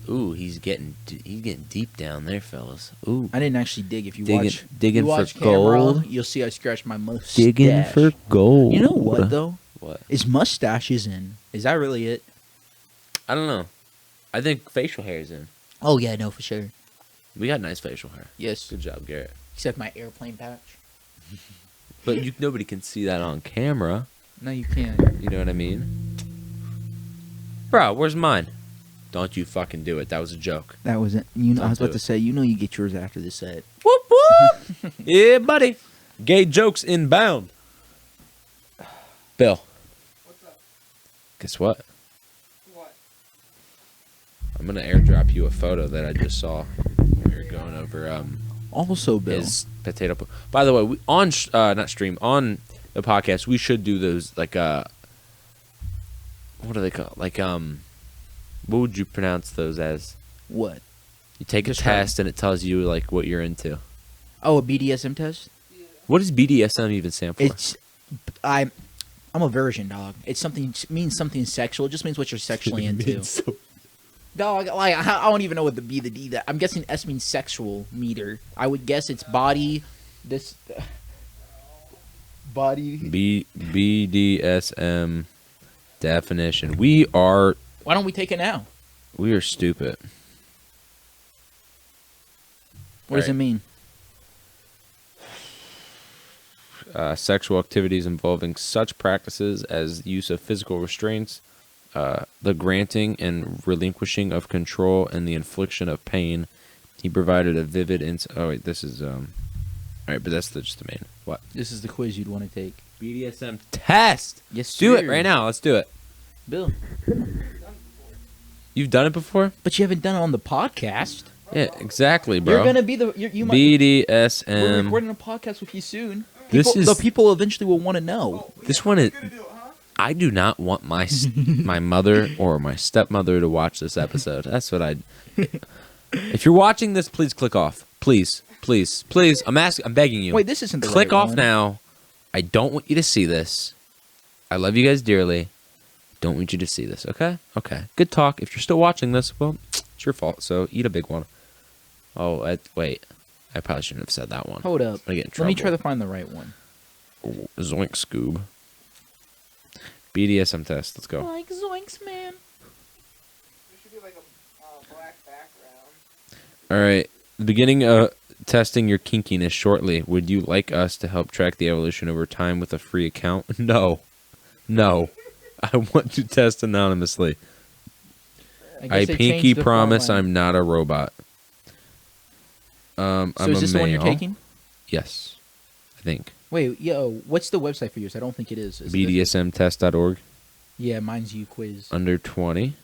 Ooh, he's getting deep down there, fellas. Ooh, I didn't actually dig. If you digging for watch gold. camera, you'll see I scratched my mustache. Digging for gold. You know what though? What? Is mustaches in? Is that really it? I don't know. I think facial hair is in. Oh yeah, no, for sure. We got nice facial hair. Yes, Good job, Garrett. except my airplane patch. But nobody can see that on camera. No, you can't. You know what I mean? Bro, where's mine? Don't you fucking do it. That was a joke. That was it. You know, I Don't was do about to it. say, you know, you get yours after the set. Whoop whoop. Yeah, buddy. Gay jokes inbound. Bill, What's up? guess what? What? I'm gonna airdrop you a photo that I just saw. We were going over Also, Bill. his potato. By the way, on not stream on the podcast, we should do those like what are they called? Like what would you pronounce those as? What? You take a Just try. test and it tells you like what you're into. Oh, a BDSM test? Yeah. What does BDSM even stand for? It's I'm a virgin, dog. It's something means something sexual. It just means what you're sexually into. Dog, like I don't even know what the B, the D. That I'm guessing S means sexual meter. I would guess it's body. This body. BDSM definition. We are Why don't we take it now? stupid. What does Right. it mean? Sexual activities involving such practices as use of physical restraints, the granting and relinquishing of control, and the infliction of pain. He provided a vivid Oh wait, this is all right, but that's just the main. What? This is the quiz you'd want to take. BDSM test. Yes, Do it sir. right now. Let's do it. Bill. You've done it before? But you haven't done it on the podcast. Yeah, exactly, bro. You're gonna be the. You might. We're BDSM. recording a podcast with you soon. This People, is- the people eventually will want to know. This one is. Gonna do it, huh? I do not want my my mother or my stepmother to watch this episode. That's what I. If you're watching this, please click off. Please, please, please. I'm asking. I'm begging you. Wait, this isn't the Click right off one. now. I don't want you to see this. I love you guys dearly. Don't want you to see this. Okay. Okay. Good talk. If you're still watching this, well, it's your fault. So eat a big one. Oh, wait. I probably shouldn't have said that one. Hold up. I get in Let trouble. me try to find the right one. Zoink Scoob. BDSM test. Let's go. Like zoinks, man. There should be like a black background. All right. Beginning testing your kinkiness shortly. Would you like us to help track the evolution over time with a free account? No. No. I want to test anonymously. I guess they pinky changed the promise font line. I'm not a robot. I'm So is a this the one you're male. taking? Yes. I think. Wait, yo, what's the website for yours? I don't think it is. Is it this- BDSMtest.org. Yeah, mine's you quiz. Under 20.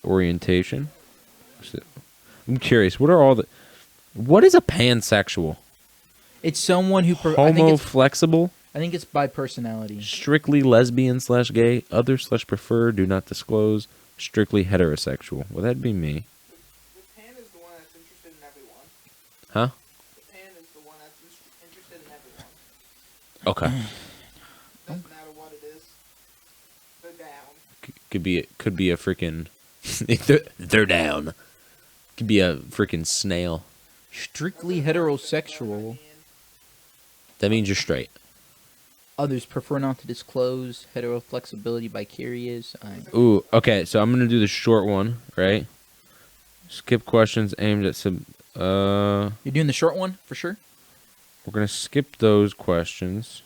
Orientation. I'm curious. What is a pansexual? It's someone who. Homo flexible? I think it's by personality. Strictly lesbian/gay, other/prefer, do not disclose, strictly heterosexual. Well, that'd be me. The pan is the one that's interested in everyone. Huh? The pan is the one that's interested in everyone. Okay. Doesn't matter what it is. They're down. Could be a freaking they're down. Could be a freaking snail. Strictly heterosexual. That means you're straight. Others prefer not to disclose. Hetero flexibility vicarious. Ooh, okay, so I'm gonna do the short one, right? Skip questions aimed at You're doing the short one for sure. we're gonna skip those questions.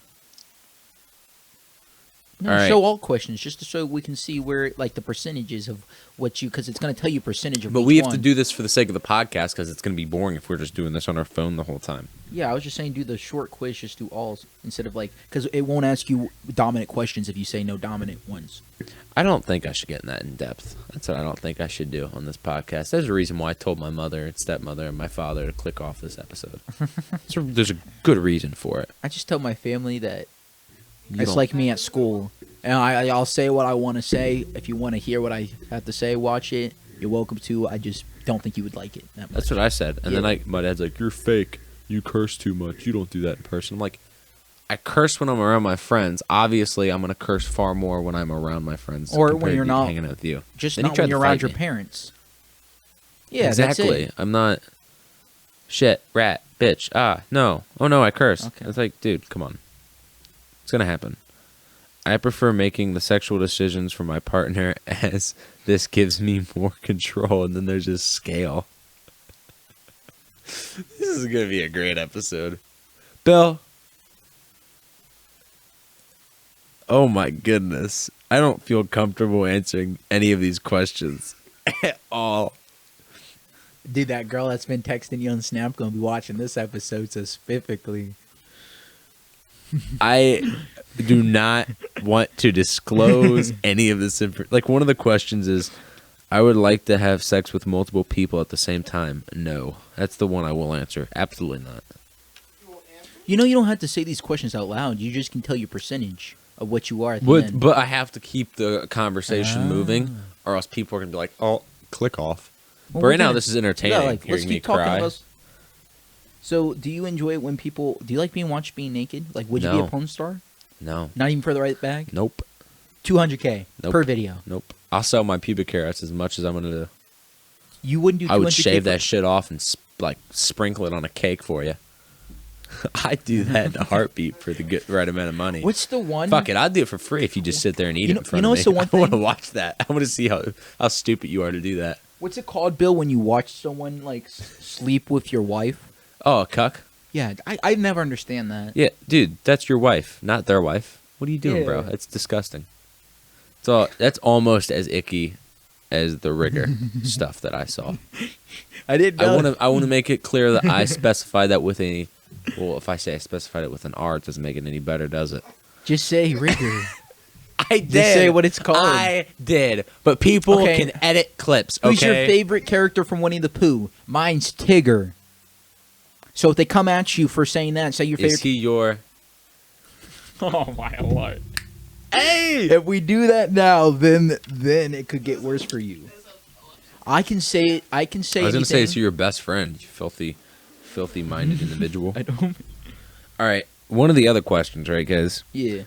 No, All right. show all questions just to show we can see where like the percentages of what you because it's going to tell you percentage of. But each we have one. to do this for the sake of the podcast because it's gonna be boring if we're just doing this on our phone the whole time. Yeah, I was just saying do the short quiz, just do alls instead of like because it won't ask you dominant questions if you say no dominant ones. I don't think I should get in that in depth. That's what I don't think I should do on this podcast. There's a reason why I told my mother and stepmother and my father to click off this episode. There's a good reason for it. I just tell my family that You it's don't- like me at school, and I'll say what I want to say. If you want to hear what I have to say, watch it. You're welcome to. I just don't think you would like it that much. That's what I said. And Yeah. then my dad's like, "You're fake. You curse too much. You don't do that in person." I'm like, I curse when I'm around my friends. Obviously, I'm gonna curse far more when I'm around my friends, Or compared when you're to not- hanging out with you. just Then he not tried when to you're around fight your me. parents. Yeah, exactly. That's it. I'm not shit, rat, bitch. No. Oh no, I curse. Okay. It's like, dude, come on. It's gonna happen. I prefer making the sexual decisions for my partner as this gives me more control. And then there's this scale. This is is gonna be a great episode. Bill. Oh my goodness. I don't feel comfortable answering any of these questions at all. Dude, that girl that's been texting you on Snap gonna be watching this episode specifically. I do not want to disclose any of this information. Like, one of the questions is, I would like to have sex with multiple people at the same time. No. That's the one I will answer. Absolutely not. You know, you don't have to say these questions out loud. You just can tell your percentage of what you are at the end. But I have to keep the conversation moving, or else people are going to be like, oh, click off. Well, but right now, then- this is entertaining, let's hearing me keep talking cry. about. So, do you enjoy it when people? Do you like being watched being naked? Like, would you be No. a porn star? No. Not even for the right bag. Nope. 200K Nope. per video. Nope. I'll sell my pubic hair. That's as much as I'm going to do. You wouldn't do. 200K I would shave for- that shit off and sprinkle it on a cake for you. I'd do that in a heartbeat for the right amount of money. What's the one? Fuck it, I'd do it for free if you just sit there and eat You it know- in front you know of what's me. the one I want to thing- watch that. I want to see how stupid you are to do that. What's it called, Bill? When you watch someone like sleep with your wife? Oh, a cuck? Yeah, I never understand that. Yeah, dude, that's your wife, not their wife. What are you doing, bro? Yeah. It's disgusting. So that's almost as icky as the rigor stuff that I saw. I didn't know. I want to make it clear that I specified that with a. Well, if I say I specified it with an R, it doesn't make it any better, does it? Just say rigor. I did. Just say what it's called. I did, but people Okay. can edit clips. Okay. Who's your favorite character from Winnie the Pooh? Mine's Tigger. So if they come at you for saying that, say your favorite. Is he your? Oh my lord! Hey! If we do that now, then it could get worse for you. I can say it. I can say. I was gonna say it's anything. your best friend, you filthy-minded individual. I don't. All right, one of the other questions, right, guys? Yeah.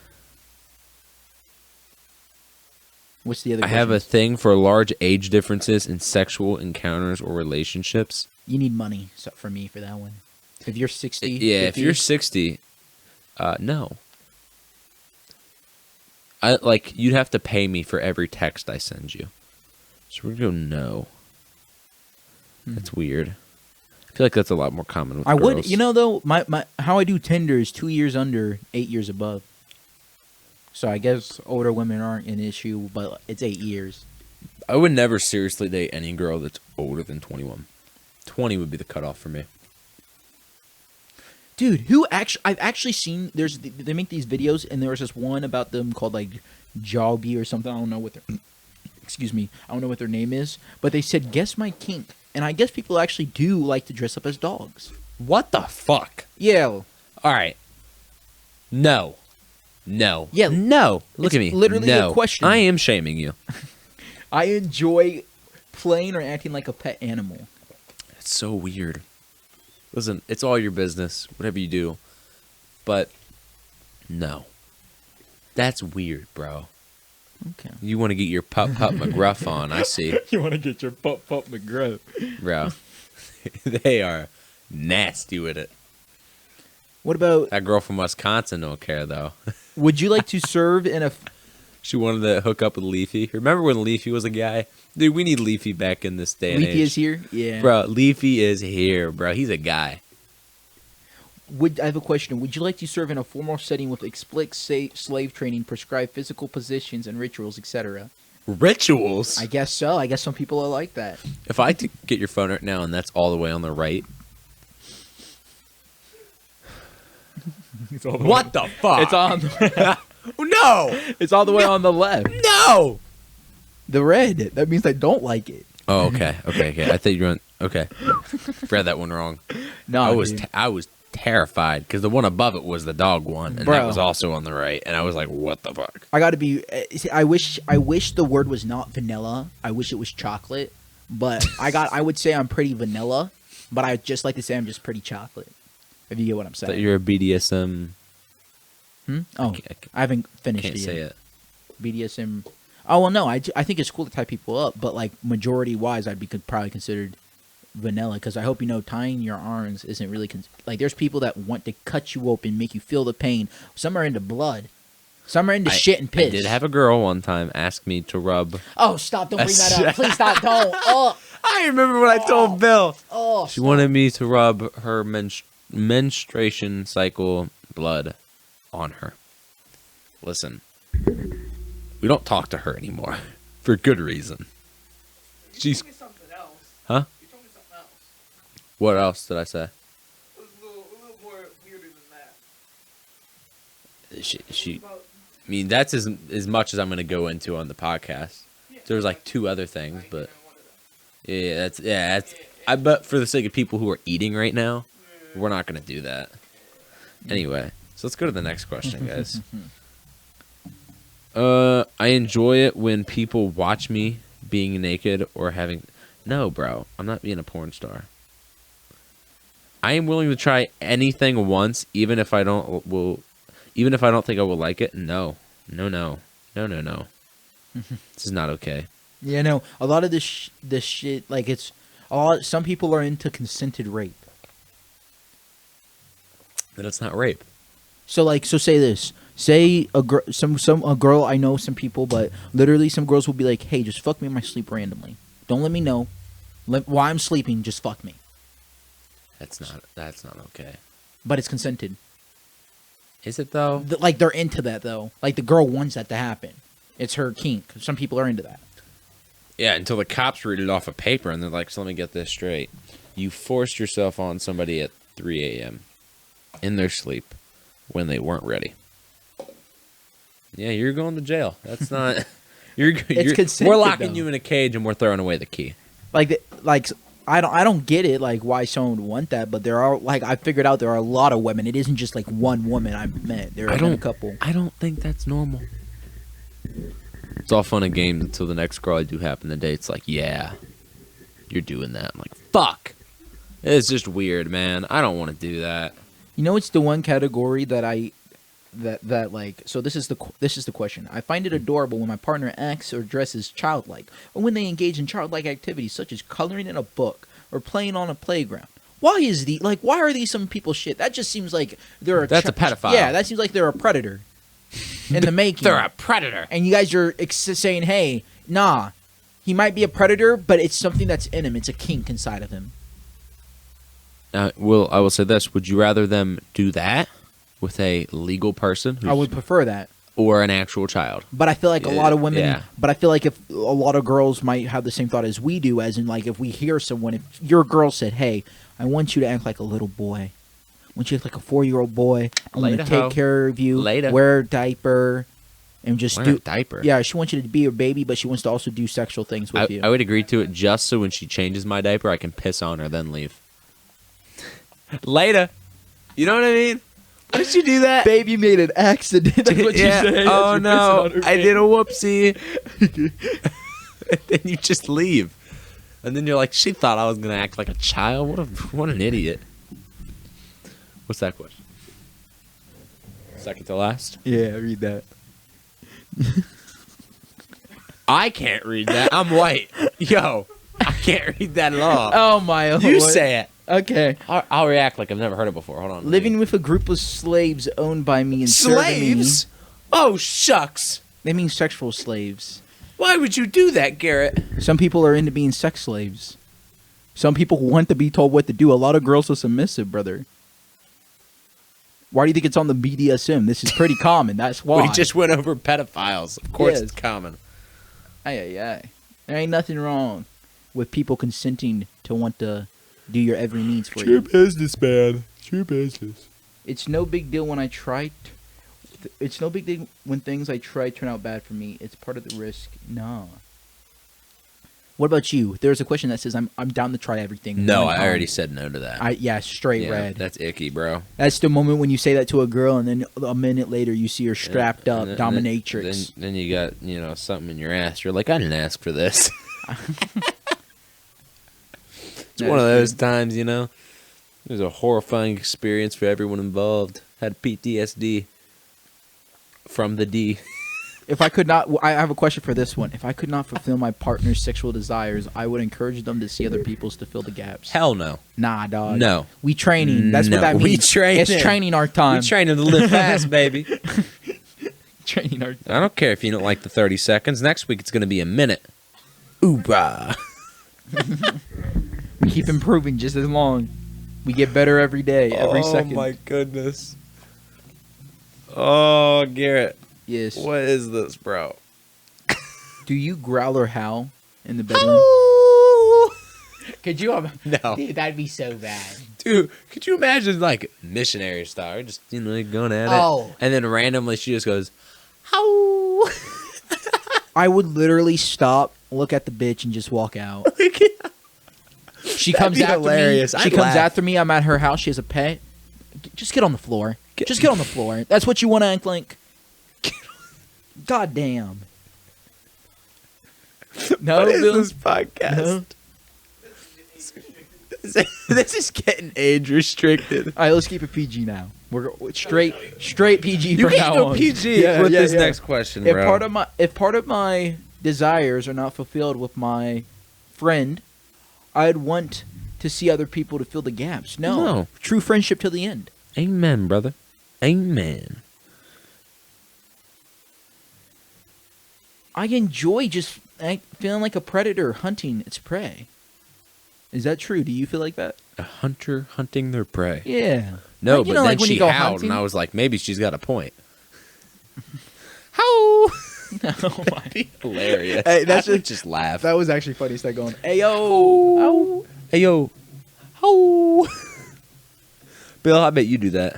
What's the other? I have a question? thing for large age differences in sexual encounters or relationships. You need money for me for that one. If you're 60. Yeah, 50, if you're 60, no. You'd have to pay me for every text I send you. So we're gonna go no. That's weird. I feel like that's a lot more common with I girls. would. You know, though, my how I do Tinder is 2 years under, 8 years above. So I guess older women aren't an issue, but it's 8 years. I would never seriously date any girl that's older than 21. 20 would be the cutoff for me. Dude, I've actually seen, they make these videos, and there was this one about them called like Joggy or something. I don't know what their excuse me, I don't know what their name is, but they said guess my kink, and I guess people actually do like to dress up as dogs. What the fuck? Yeah, All right. No. No. Yeah, No. Look it's at me. literally a no. question. I am shaming you. I enjoy playing or acting like a pet animal. It's so weird. Listen, it's all your business, whatever you do. But no. That's weird, bro. Okay. You want to get your pup McGruff on, I see. You want to get your pup McGruff? Bro. They are nasty with it. What about? That girl from Wisconsin don't care, though. Would you like to serve in a? She wanted to hook up with Leafy. Remember when Leafy was a guy? Dude, we need Leafy back in this day and Leafy age. is here. Yeah. Bro, Leafy is here, bro. He's a guy. I have a question? Would you like to serve in a formal setting with explicit slave training, prescribed physical positions and rituals, etc.? Rituals? I guess so. I guess some people are like that. If I get your phone right now and that's all the way on the right. What the fuck? It's on. No! It's all the way on the left. No! The red. That means I don't like it. Oh, okay. I thought you were on. Okay. Read that one wrong. No, I was terrified because the one above it was the dog one, and Bro. that was also on the right, and I was like, "What the fuck?" I gotta be. I wish the word was not vanilla. I wish it was chocolate. But I would say I'm pretty vanilla. But I just like to say I'm just pretty chocolate. If you get what I'm That saying. you're a BDSM. Oh, I haven't finished Can't it say yet. it. BDSM. Oh well, no. I think it's cool to tie people up, but like majority wise, I'd be probably considered vanilla because I hope you know tying your arms isn't really like. There's people that want to cut you open, make you feel the pain. Some are into blood. Some are into shit and piss. I did have a girl one time ask me to rub. Oh, stop! Don't bring that up. Please stop! Don't. Oh. I remember when I told Bill. Oh. She wanted me to rub her menstruation cycle blood on her. Listen, we don't talk to her anymore for good reason. You told me something else. Huh? You told me something else. What else did I say? It was a little more weirder than that. She About, I mean, that's as much as I'm going to go into on the podcast. There was like 2 other things, but that's. I bet for the sake of people who are eating right now, we're not going to do that. Anyway, so let's go to the next question, guys. I enjoy it when people watch me being naked or having. No, bro, I'm not being a porn star. I am willing to try anything once, even if I don't think I will like it. No. This is not okay. Yeah, no. A lot of this shit, like it's a lot. Some people are into consented rape. Then it's not rape. So say this. Say a girl. I know some people, but literally some girls will be like, "Hey, just fuck me in my sleep randomly. Don't let me know. While I'm sleeping, just fuck me." That's not okay. But it's consented. Is it though? Like they're into that though. Like the girl wants that to happen. It's her kink. Some people are into that. Yeah, until the cops read it off a paper and they're like, so let me get this straight. You forced yourself on somebody at 3 a.m. in their sleep when they weren't ready. Yeah, you're going to jail. That's not... Consented, we're locking though. you in a cage and we're throwing away the key. I don't get it, like, why someone would want that, but there are, like, I figured out there are a lot of women. It isn't just, like, one woman I've met. There are a couple. I don't think that's normal. It's all fun and games until the next girl I do happen to date. It's like, yeah, you're doing that. I'm like, fuck. It's just weird, man. I don't want to do that. You know, it's the one category that like. So this is the question. I find it adorable when my partner acts or dresses childlike, or when they engage in childlike activities such as coloring in a book or playing on a playground. Why are these some people shit? That just seems like they're That's a pedophile. Yeah, that seems like they're a predator in the making. They're a predator. And you guys are saying, hey, nah, he might be a predator, but it's something that's in him. It's a kink inside of him. I will say this. Would you rather them do that with a legal person? I would prefer that. Or an actual child. But I feel like a lot of women, yeah. But I feel like if a lot of girls might have the same thought as we do, as in like if we hear someone, if your girl said, hey, I want you to act like a little boy. I want you to act like a 4-year-old boy. I'm going to take care of you. Later. Wear a diaper. And just Wear a diaper? Yeah, she wants you to be her baby, but she wants to also do sexual things with you. I would agree to it just so when she changes my diaper, I can piss on her, then leave. Later. You know what I mean? Why did you do that? Baby made an accident. That's what yeah. you said. Oh, no. I did a whoopsie. And then you just leave. And then you're like, she thought I was going to act like a child? What an idiot. What's that question? Second to last? Yeah, read that. I can't read that. I'm white. Yo, I can't read that at all. Oh, my. You say it. Okay. I'll react like I've never heard it before. Hold on. Living with a group of slaves owned by me and serving me. Slaves? Oh, shucks. They mean sexual slaves. Why would you do that, Garrett? Some people are into being sex slaves. Some people want to be told what to do. A lot of girls are submissive, brother. Why do you think it's on the BDSM? This is pretty common. That's why. We just went over pedophiles. Of course it's common. There ain't nothing wrong with people consenting to want to do your every needs for you. Business, man. It's your business. It's no big deal when it's no big deal when things I try turn out bad for me. It's part of the risk. No. What about you? There's a question that says I'm down to try everything. No, I already said no to that. Straight red. That's icky, bro. That's the moment when you say that to a girl, and then a minute later you see her strapped up, dominatrix. Then you got something in your ass. You're like, I didn't ask for this. It's one of those times, It was a horrifying experience for everyone involved. Had PTSD from the D. If I could not, I have a question for this one. If I could not fulfill my partner's sexual desires, I would encourage them to see other people's to fill the gaps. Hell no. Nah, dog. No. We training. That's what that means. We training. It's training our time. We training to live fast, baby. Training our. I don't care if you don't like the 30 seconds. Next week it's going to be a minute. Oobah. We keep improving just as long. We get better every day, every second. Oh my goodness. Oh, Garrett. Yes. What is this, bro? Do you growl or howl in the bedroom? Could you? No. Dude, that'd be so bad. Dude, could you imagine like missionary style? We're just like going at it. Oh. And then randomly she just goes, "How?" I would literally stop, look at the bitch, and just walk out. She That'd comes be after hilarious. me. She I'd comes laugh. after me. I'm at her house. She has a pet. Just get on the floor. Just get on the floor. That's what you want to act like. God damn. No, What is Bill? this podcast? No. This is getting age restricted. All right, let's keep it PG now. We're straight PG You from can't now go on. PG Yeah, with yeah, this yeah. next question, If bro. part of my desires are not fulfilled with my friend, I'd want to see other people to fill the gaps. No. True friendship till the end. Amen, brother. Amen. I enjoy just feeling like a predator hunting its prey. Is that true? Do you feel like that? A hunter hunting their prey. Yeah. No, Like, you but know, then like when she you go howled, hunting? and I was like, maybe she's got a point. How? Oh my. Be hilarious. Hey, that's I would just laugh. That was actually funny. Start going, "Hey yo, Hey yo, how? Bill, I bet you do that.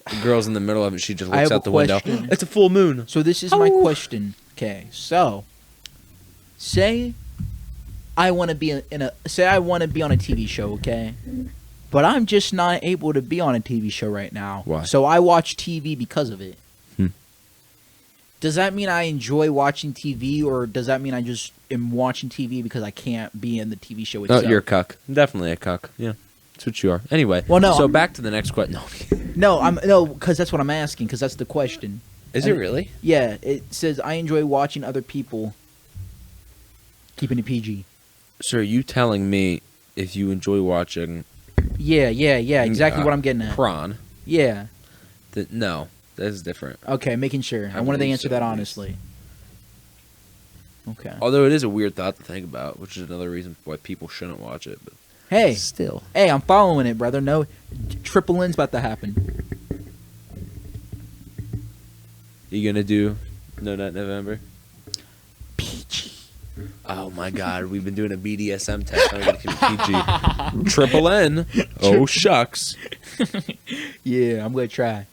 The girl's in the middle of it. She just I looks have out a the window. question. It's a full moon. So this is my question. Okay, so say I want to be on a TV show. Okay, but I'm just not able to be on a TV show right now. Why? So I watch TV because of it. Hmm. Does that mean I enjoy watching TV, or does that mean I just am watching TV because I can't be in the TV show Oh, itself? you're a cuck. Definitely a cuck. Yeah, that's what you are. Anyway, Well, no, So I'm- back to the next question. No, No, because that's what I'm asking. Because that's the question. is it really? Yeah, it says I enjoy watching other people. Keeping it PG. So are you telling me if you enjoy watching Yeah. Exactly what I'm getting at. prawn? Yeah. No, that's different. Okay, making sure. I wanted to believe answer so, that at least. honestly. Okay. Although it is a weird thought to think about, which is another reason why people shouldn't watch it. But Hey, still, I'm following it, brother. No, triple N's about to happen. you gonna do No Nut November? PG. Oh my God, we've been doing a BDSM test. I'm gonna keep PG. Triple N. Oh shucks. Yeah, I'm gonna try.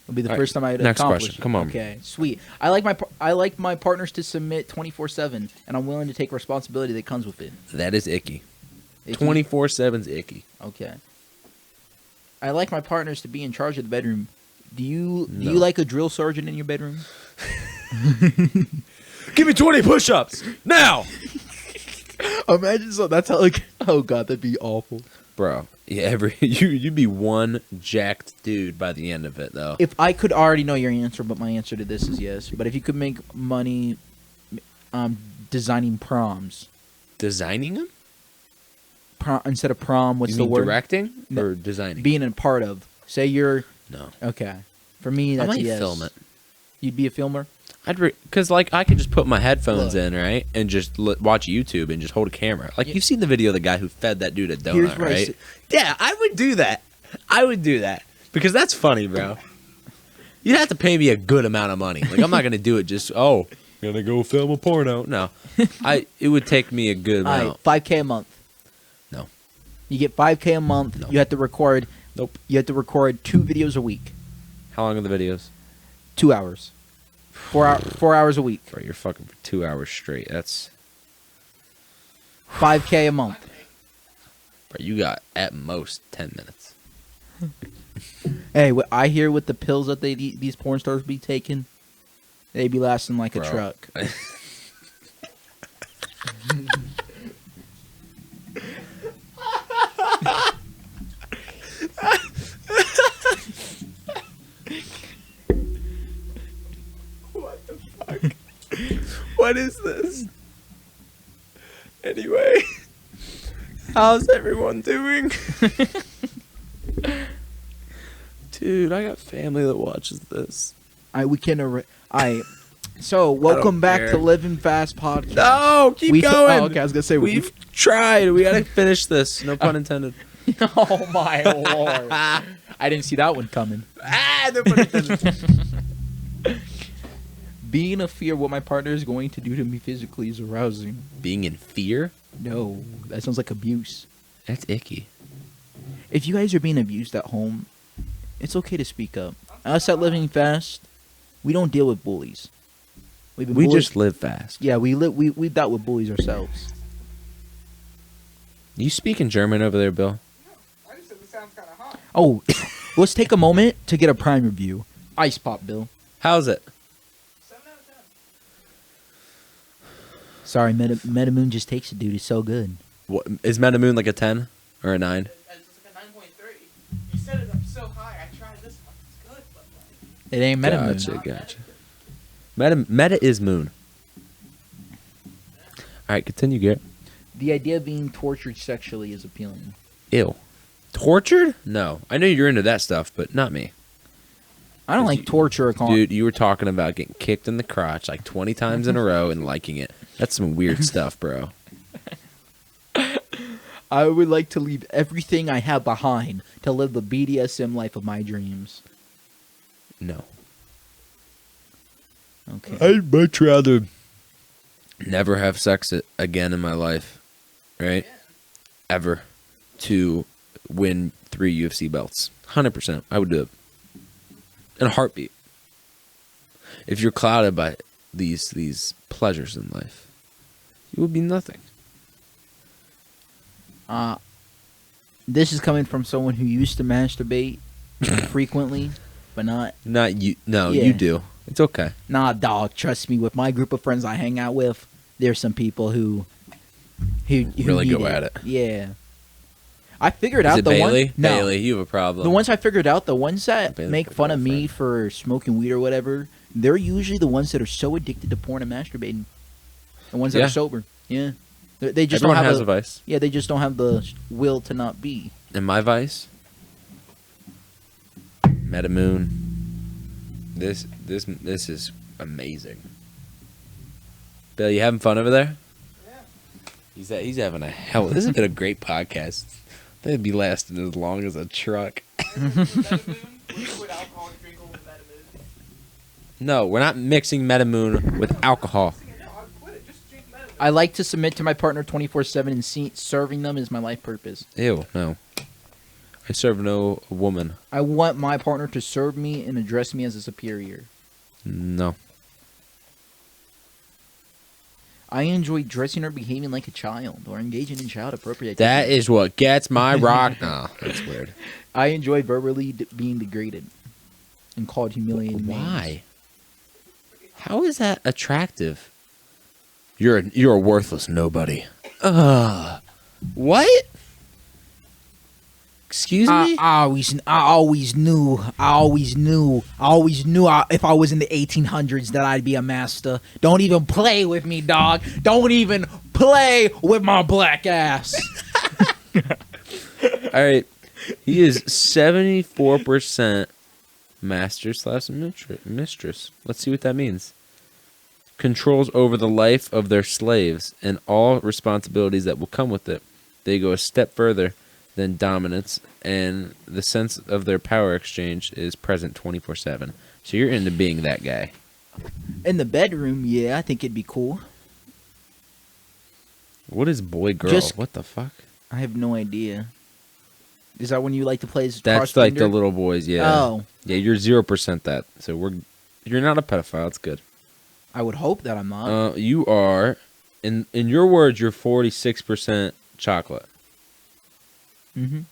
It'll be the All right, first time I next accomplish question. it. Come on. Okay, sweet. I like my partners to submit 24/7, and I'm willing to take responsibility that comes with it. That is icky. Icky? 24/7's icky. Okay. I like my partners to be in charge of the bedroom. Do you No. like a drill sergeant in your bedroom? Give me 20 push-ups now, Imagine so. That's how. Like, oh god, that'd be awful. bro. Yeah, you'd be one jacked dude by the end of it, though. If I could already know your answer, but my answer to this is yes. But if you could make money, designing proms, Designing them? instead of prom, what's You the mean word? directing No, or designing? Being a part of. Say you're No, okay. For me, I that's might a yes. film it. You'd be a filmer. Because like I could just put my headphones Look. in, right, and just watch YouTube and just hold a camera. Like Yeah. you've seen the video of the guy who fed that dude a Here's donut, what I right? say- Yeah, I would do that. I would do that because that's funny, bro. You'd have to pay me a good amount of money. Like I'm not gonna do it just gonna go film a porno. No, it would take me a good All amount. right, $5K a month. No. You get $5K a month. No. You have to record. Nope. You have to record 2 videos a week. How long are the videos? 2 hours. 4 hours a week. Bro, you're fucking for 2 hours straight. That's $5K a month. bro. You got at most 10 minutes. Hey, what I hear with the pills that these porn stars be taking, they be lasting like Bro. a truck. What is this? Anyway, how's everyone doing? Dude, I got family that watches this. We can. So welcome back care. to Living Fast podcast. No, keep going. Oh, okay, I was gonna say We've tried. We gotta finish this. No pun intended. Oh my lord! I didn't see that one coming. No pun intended. Being in fear of what my partner is going to do to me physically is arousing. Being in fear? No, that sounds like abuse. That's icky. If you guys are being abused at home, it's okay to speak up. Us at Living Fast, we don't deal with bullies. We bullied- just live fast. Yeah, we've dealt with bullies ourselves. You speak in German over there, Bill? I just said this sounds kind of hot. Oh, let's take a moment to get a prime review. Ice Pop, Bill. How's it? 7 out of 10. Sorry, Metamoon just takes it, dude. It's so good. What, is Metamoon like a 10 or a 9? It's like a 9.3. You set it up so high. I tried this one. It's good, but like, It ain't Metamoon. Gotcha. Meta is moon. All right, continue, Garrett. The idea of being tortured sexually is appealing. Ew. Tortured? No. I know you're into that stuff, but not me. I don't like torture or Dude, you were talking about getting kicked in the crotch like 20 times in a row and liking it. That's some weird stuff, bro. I would like to leave everything I have behind to live the BDSM life of my dreams. No. Okay. I'd much rather never have sex again in my life, right? Ever. To win 3 UFC belts. 100%. I would do it. In a heartbeat. If you're clouded by these pleasures in life, you would be nothing. This is coming from someone who used to masturbate frequently, but not. Not you. No, Yeah. you do. It's okay. Nah, dog. Trust me. With my group of friends I hang out with, there's some people who Really need go at it. Yeah. I figured Is out it the Bailey? one. No, Bailey, you have a problem. the ones I figured out, the ones that Bailey's make my fun of me girlfriend. for smoking weed or whatever, they're usually the ones that are so addicted to porn and masturbating. The ones that Yeah. are sober. Yeah. They just Everyone don't have has a vice. Yeah, they just don't have the will to not be. And my vice, Metamoon. This is amazing. Bill, you having fun over there? yeah. He's having a hell. This has been a great podcast. They'd be lasting as long as a truck. Metamoon, liquid alcoholic drink with Metamoon. No, we're not mixing Metamoon with alcohol. No, I'll quit it. Just drink Metamoon. I like to submit to my partner 24/7 and serving them is my life purpose. Ew, no. I serve no woman. I want my partner to serve me and address me as a superior. No. I enjoy dressing or behaving like a child or engaging in child appropriate That activities. is what gets my rock. No, that's weird. I enjoy verbally being degraded and called humiliating names. Why? How is that attractive? You're a worthless nobody. What? Excuse me? I always knew if I was in the 1800s that I'd be a master. Don't even play with me, dog. Don't even play with my black ass. All right. He is 74% master/mistress. Let's see what that means. Controls over the life of their slaves and all responsibilities that will come with it. They go a step further than dominance, and the sense of their power exchange is present 24/7. So you're into being that guy. In the bedroom, yeah, I think it'd be cool. What is boy girl? Just- What the fuck? I have no idea. Is that when you like to play as That's like the cross-gender? little boys, yeah. Oh, Yeah, you're 0% that. So you're not a pedophile. It's good. I would hope that I'm not. You are, in your words, you're 46% chocolate.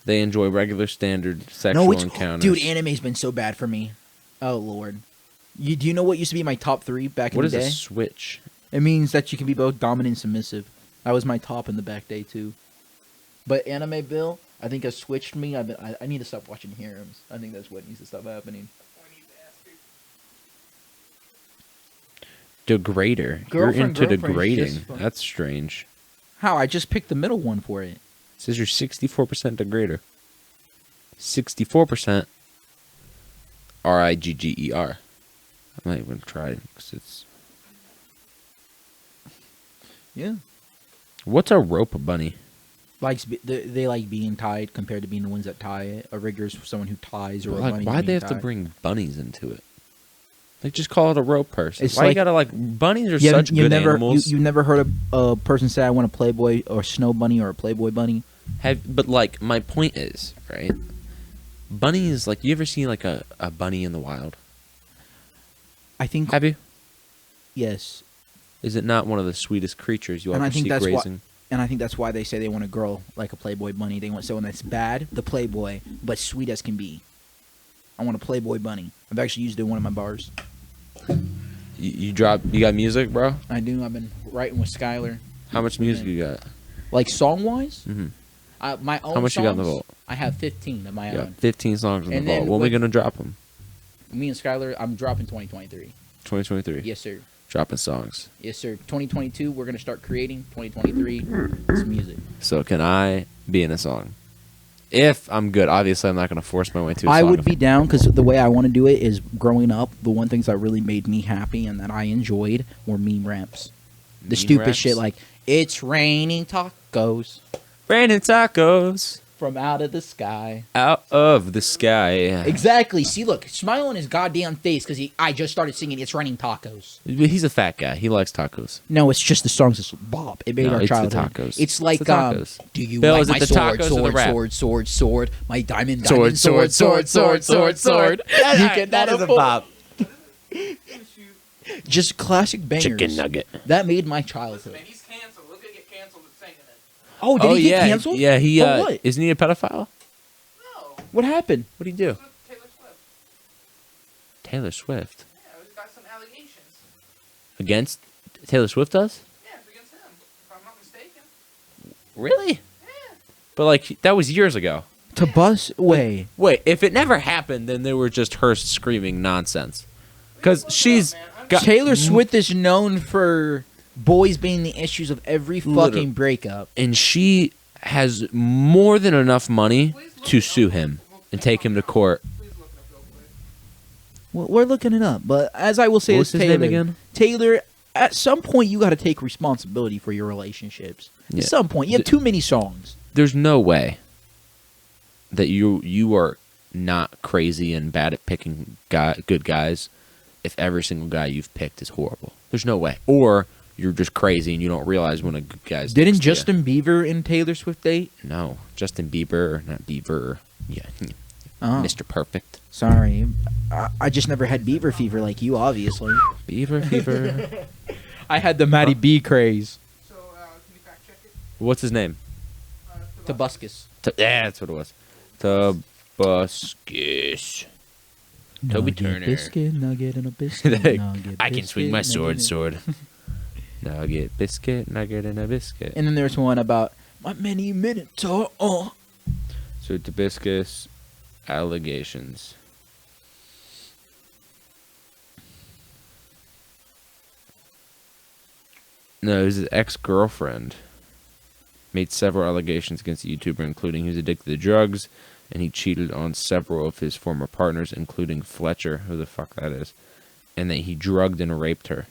They enjoy regular standard sexual encounters. dude, anime's been so bad for me. Oh lord, do you know what used to be my top 3 back What in is the a day? switch? It means that you can be both dominant and submissive. That was my top in the back day too. But anime, Bill, I think has switched me. I need to stop watching harems. I think that's what needs to stop happening. Degrader. Girlfriend, You're into girlfriend, degrading. just fun. That's strange. How? I just picked the middle one for it. It says you're 64% degrader. 64% RIGGER. I'm not even try because it's. Yeah. What's a rope bunny? They like being tied compared to being the ones that tie it. A rigger is someone who ties, or a Like, bunny. why'd they being have to tied. bring bunnies into it? Like, just call it a rope person. It's Why you like- gotta like bunnies are You such good never, animals? You've never heard a person say, "I want a Playboy or snow bunny or a Playboy bunny." But like, my point is, right? Bunnies, like, you ever seen like a bunny in the wild? I think Have you? yes, Is it not one of the sweetest creatures you and ever I think see that's grazing? and I think that's why they say they want a girl like a Playboy bunny. They want someone that's bad, the Playboy, but sweet as can be. I want a Playboy bunny. I've actually used it in one of my bars. You got music, bro? I do. I've been writing with Skylar. How much music you got? Like song wise, Mm-hmm. my own. How much you got in the songs, vault? I have 15 of my Yeah, own. 15 songs in the And vault. then When are we what- gonna drop them? Me and Skylar, I'm dropping 2023. 2023. Yes, sir. Dropping songs. Yes, sir. 2022, we're gonna start creating. 2023, it's music. So can I be in a song? If I'm good, obviously I'm not gonna force my way to. I would be down because the way I want to do it is growing up. The one things that really made me happy and that I enjoyed were meme raps. The stupid shit like "It's raining tacos raining tacos from out of the sky." out of the sky. Exactly. See, look, smile on his goddamn face because I just started singing "It's raining tacos." He's a fat guy. He likes tacos. No, it's just the songs that's bop. It made No, our it's the childhood. tacos. It's like It's the tacos. do you Bill, like is it my the sword, tacos or the sword, rap? sword, sword, my diamond, Sword, diamond, sword, sword, sword, sword, sword. You cannot afford. Just classic bangers. Chicken nugget. That made my Listen, childhood. man, he's canceled. Look at get canceled with singing it. Oh, did he get canceled? Yeah, he. For what? Isn't he a pedophile? No. What happened? What do you do? It's with Taylor Swift. Taylor Swift Yeah, he's got some allegations. against Taylor Swift does? Yeah, it's against him, if I'm not mistaken. Really? Yeah. But like that was years ago. To bus way. Wait, if it never happened, then they were just her screaming nonsense. Because she's got Taylor Swift is known for boys being the issues of every fucking Literally. breakup. and she has more than enough money to sue him and take him to court. Please look it up real quick. Well, we're looking it up, but as I will say, What it's was his Taylor. name again? Taylor. At some point, you got to take responsibility for your relationships. Yeah. At some point, you have too many songs. There's no way that you are not crazy and bad at picking good guys if every single guy you've picked is horrible. There's no way. Or you're just crazy and you don't realize when a good guy's Didn't next to you. Justin Bieber and Taylor Swift date? No, Justin Bieber, not Bieber. Yeah, Oh, Mr. Perfect. sorry. I just never had Bieber fever like you, obviously. Bieber fever. I had the Matty B craze. So, can you fact check it? What's his name? Tobuscus. Yeah, that's what it was. Tobuscus. Toby Nugget, Turner. Biscuit, nugget, and a biscuit. Nugget, I can swing my biscuit, sword, nugget. sword. Nugget, biscuit, nugget, and a biscuit. And then there's one about my many minotaur. Oh. So Tobuscus allegations. No, his ex-girlfriend made several allegations against the YouTuber, including he was addicted to drugs, and he cheated on several of his former partners, including Fletcher, who the fuck that is, and that he drugged and raped her.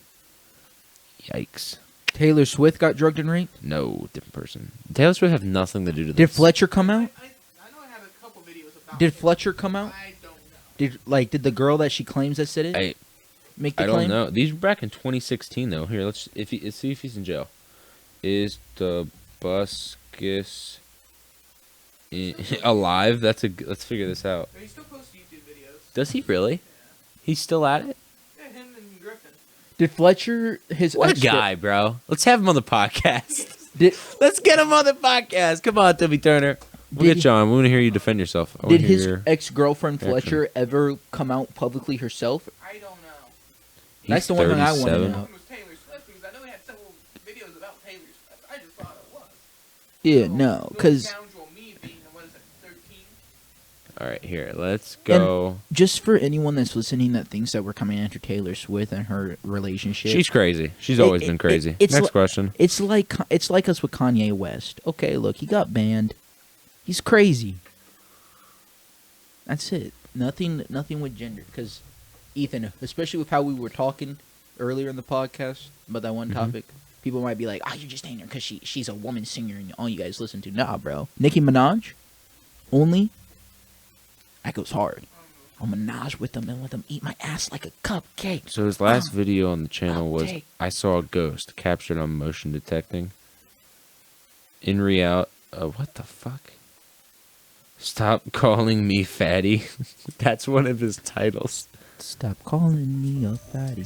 Yikes. Taylor Swift got drugged and raped? No, different person. Taylor Swift have nothing to do to Did this. Fletcher come out? I know I have a couple videos about Did it. Fletcher come out? I don't know. Did the girl that she claims that said it make the I don't claim? know. These were back in 2016, though. Here, let's see if he's in jail. Is the Buscus alive? Let's figure this out. He still posts YouTube videos. Does he really? He's still at it. Yeah, him and Griffin. Did Fletcher his What a ex- guy, bro. Let's have him on the podcast. Did Let's get him on the podcast. Come on, Toby Turner. We'll Did get you on. We want to hear you defend yourself. I wanna did hear his your- ex-girlfriend reaction. Fletcher ever come out publicly herself? I don't know. He's That's the one thing I wanna 37. know. One was Taylor Swift because I know they had several videos about Taylor Swift. I just thought it was. Yeah, So, no, little because scoundrel me being, what is it, 13? All right, here. Let's go. just for anyone that's listening that thinks that we're coming after Taylor Swift and her relationship, She's crazy. She's always been crazy. it's Next li- question. it's like us with Kanye West. Okay, look, he got banned. He's crazy. That's it. Nothing with gender. Because Ethan, especially with how we were talking earlier in the podcast about that one topic, people might be like, "Oh, you're just saying her because she's a woman singer and all you guys listen to." Nah, bro. Nicki Minaj, only. That goes hard. I'll menage with them and let them eat my ass like a cupcake. So his last video on the channel was, Cupcake. I saw a ghost captured on motion detecting. In reality, what the fuck? Stop calling me fatty. That's one of his titles. Stop calling me a fatty.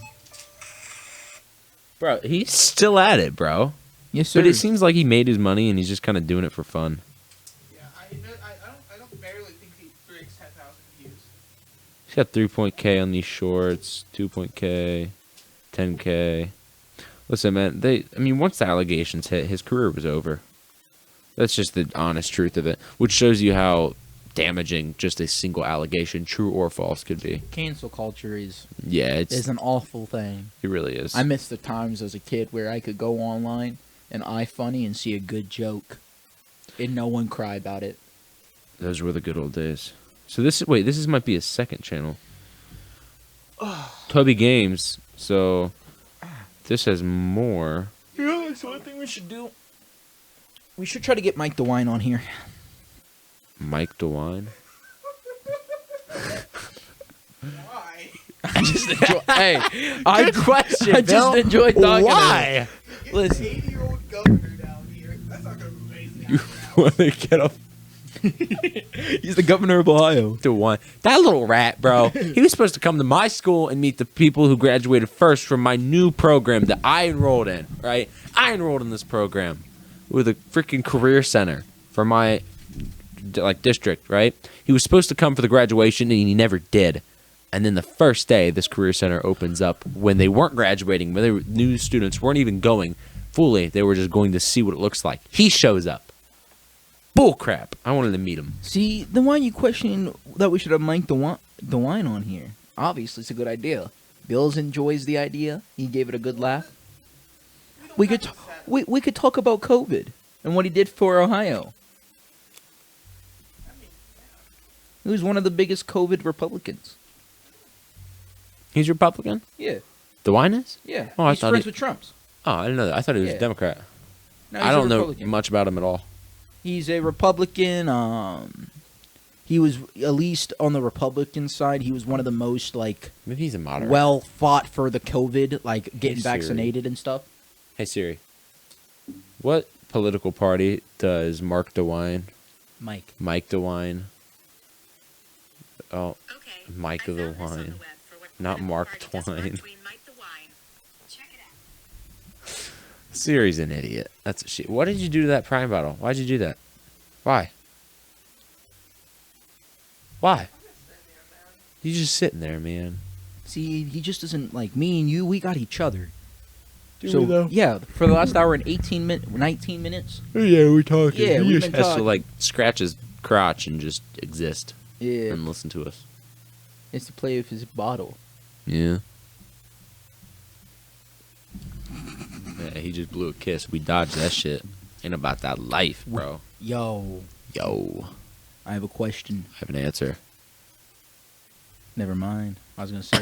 Bro, he's still at it, bro. Yes, sir. But it seems like he made his money and he's just kind of doing it for fun. Yeah, I don't barely think he breaks 10,000 views. He's got 3.k on these shorts, 2.k, 10k. Listen, man, once the allegations hit, his career was over. That's just the honest truth of it, which shows you how damaging just a single allegation, true or false, could be. Cancel culture is Yeah, an awful thing. it really is. I miss the times as a kid where I could go online and iFunny and see a good joke, and no one cry about it. Those were the good old days. So this might be his second channel. Toby Games. So this has more. Yeah, that's one thing we should do. We should try to get Mike DeWine on here. Mike DeWine. Why? I just enjoy. Hey, Good question, I just Bill. enjoy talking. Why? Get Listen. an 80-year-old governor down here. That's not gonna raise the You eyebrows. want to get up He's the governor of Ohio. DeWine? That little rat, bro. He was supposed to come to my school and meet the people who graduated first from my new program that I enrolled in. Right? I enrolled in this program with a freaking career center for my district. Right? He was supposed to come for the graduation and he never did. And then the first day this career center opens up, when they weren't graduating, when new students weren't even going fully, they were just going to see what it looks like. He shows up. Bull crap. I wanted to meet him. See, then why are you questioning that we should have Mike DeWine on here? Obviously, it's a good idea. Bills enjoys the idea. He gave it a good laugh. We could we could talk about COVID and what he did for Ohio. He was one of the biggest COVID Republicans. He's Republican? Yeah, DeWine is? yeah. Oh, I He's thought friends he- with Trump's. Oh, I didn't know that. I thought he was Yeah. a Democrat. No, I he's a don't know Republican. much about him at all. He's a Republican. He was, at least on the Republican side, he was one of the most Maybe he's a moderate. well fought for the COVID, like getting Siri. vaccinated and stuff. Hey, Siri. What political party does Mark DeWine, Mike. Mike DeWine, Okay. Mike I of found this on DeWine, the web for what not political Mark party does Twine. between Mike DeWine. Check it out. Siri's an idiot. That's a shit. What did you do to that Prime bottle? Why'd you do that? Why? Why? You just sitting there, man. See, he just doesn't like me and you. We got each other. Do so we, though? yeah, for the last hour and 19 minutes. Yeah, we're talking. Yeah, He we've just been has to talking. like scratch his crotch and just exist Yeah, and listen to us. it's to play with his bottle. Yeah. Yeah, he just blew a kiss. We dodged that shit. Ain't about that life, bro. Yo, Yo, I have a question. I have an answer. Never mind. I was gonna say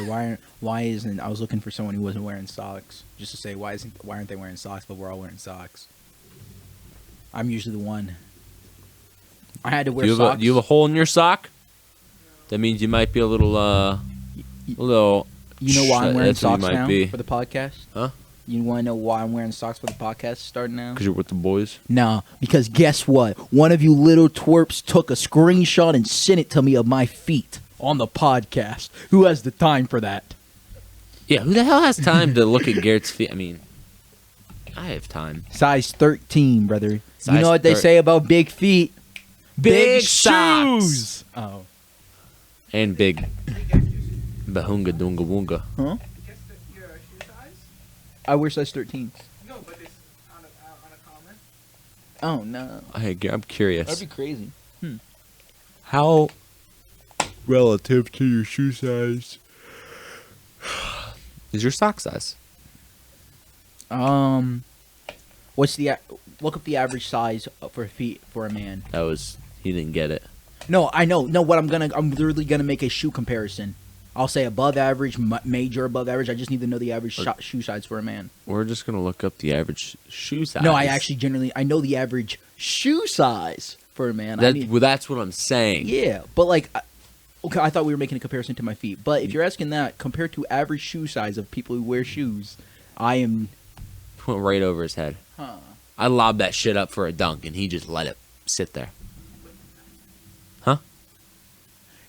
why isn't I was looking for someone who wasn't wearing socks, just to say why aren't they wearing socks, but we're all wearing socks. I'm usually the one. I had to wear You socks. have a hole in your sock? That means you might be a little, You know why I'm wearing that's what you socks might now be. for the podcast? Huh? You want to know why I'm wearing socks for the podcast starting now? Because you're with the boys? No, because guess what? One of you little twerps took a screenshot and sent it to me of my feet on the podcast. Who has the time for that? Yeah, who the hell has time to look at Garrett's feet? I mean, I have time. Size 13, brother. You Size know what they 13. say about big feet? Big shoes. socks. Oh. And big Hey, guess your, bahunga dunga wunga. Huh? guess your shoe size? I wear size 13. No, but it's on a comment. Oh, no. Hey, I'm curious. That'd be crazy. How relative to your shoe size is your sock size? What's the look up the average size for feet for a man? He didn't get it. No, I know. No, what I'm literally gonna make a shoe comparison. I'll say above average, major above average. I just need to know the average shoe size for a man. We're just gonna look up the average shoe size. No, I actually generally I know the average shoe size for a man. That's what I'm saying. Yeah, but like, okay, I thought we were making a comparison to my feet. But if you're asking that, compared to average shoe size of people who wear shoes, I am. Went right over his head. Huh. I lobbed that shit up for a dunk, and he just let it sit there. Huh?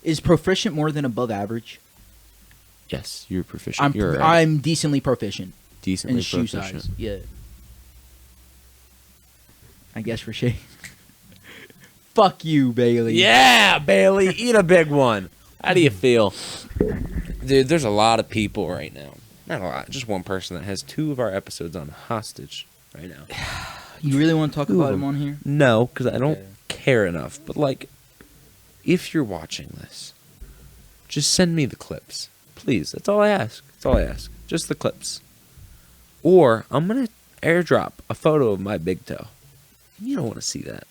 Is proficient more than above average? Yes, you're proficient. You're right. I'm decently proficient Decently in shoe proficient. size. Yeah. I guess for Shay. Fuck you, Bailey. Yeah, Bailey, eat a big one. How do you feel? Dude, there's a lot of people right now. Not a lot, just one person that has 2 of our episodes on hostage right now. You really want to talk Ooh. about him on here? No, because I don't Okay. care enough. But, like, if you're watching this, just send me the clips. Please, that's all I ask. That's all I ask. Just the clips. Or I'm going to airdrop a photo of my big toe. You don't want to see that.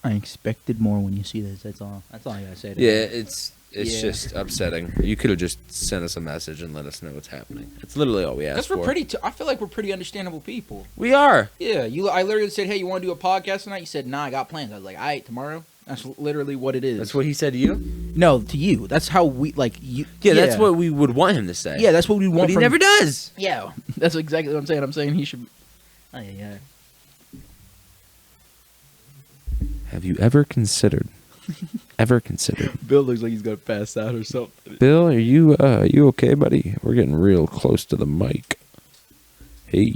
I expected more when you see this. That's all. That's all I gotta say. Yeah, it's Yeah. just upsetting. You could have just sent us a message and let us know what's happening. It's literally all we asked Because we're for. pretty. I feel like we're pretty understandable people. We are. Yeah. I literally said, "Hey, you want to do a podcast tonight?" You said, "Nah, I got plans." I was like, "All right, tomorrow." That's literally what it is. That's what he said to you? No, to you. That's how we like you. Yeah, that's what we would want him to say. Yeah, that's what we want. But he from, never does. Yeah, that's exactly what I'm saying. I'm saying he should. Oh yeah. Have you ever considered? Bill looks like he's gonna pass out or something. Bill, are you okay, buddy? We're getting real close to the mic. Hey,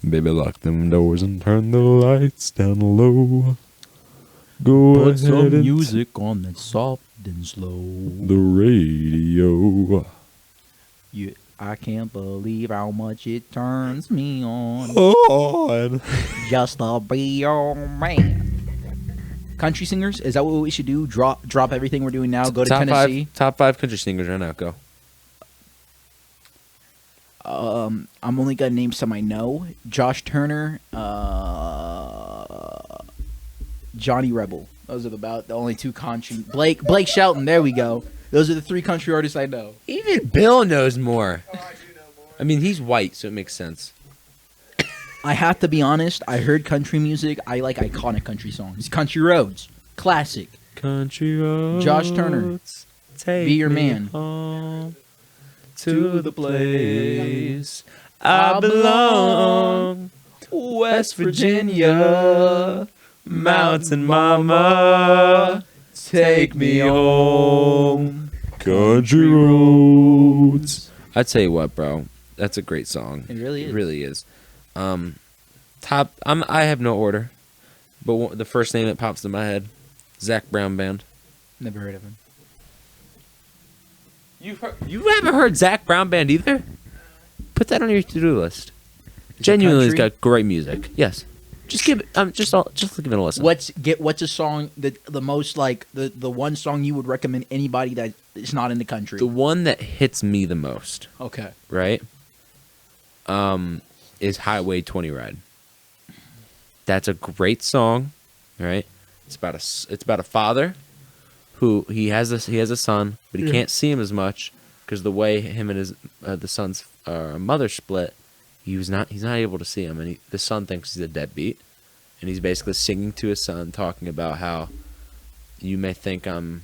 baby, lock them doors and turn the lights down low. Go Put ahead some and music on that's soft and slow. the radio. I can't believe how much it turns me on. On. Just to be your man. Country singers, is that what we should do? Drop everything we're doing now. Go to Tennessee. Top 5 country singers right now. Go. I'm only gonna name some I know. Josh Turner, Johnny Rebel. Those are about the only 2 country. Blake Shelton. There we go. Those are the 3 country artists I know. Even Bill knows more. Oh, I do know more. I mean, he's white, so it makes sense. I have to be honest. I heard country music. I like iconic country songs. Country Roads, classic. Country roads. Josh Turner, Take Be Your me Man. home to the place I belong. West Virginia, Mountain Mama, take me home. Country roads. I tell you what, bro, that's a great song. It really is. It really is. I have no order, but the first name that pops in my head, Zach Brown Band. Never heard of him. You haven't heard Zach Brown Band either? Put that on your to-do list. Genuinely, he's country? got great music. Yes, just give it. just give it a listen. What's a song that the most like the one song you would recommend anybody that is not in the country? The one that hits me the most, Okay. right? Is Highway 20 Ride. That's a great song, right? It's about a father who he has a son, but he can't see him as much because the way him and his the son's mother split, he's not able to see him, and the son thinks he's a deadbeat, and he's basically singing to his son, talking about how you may think I'm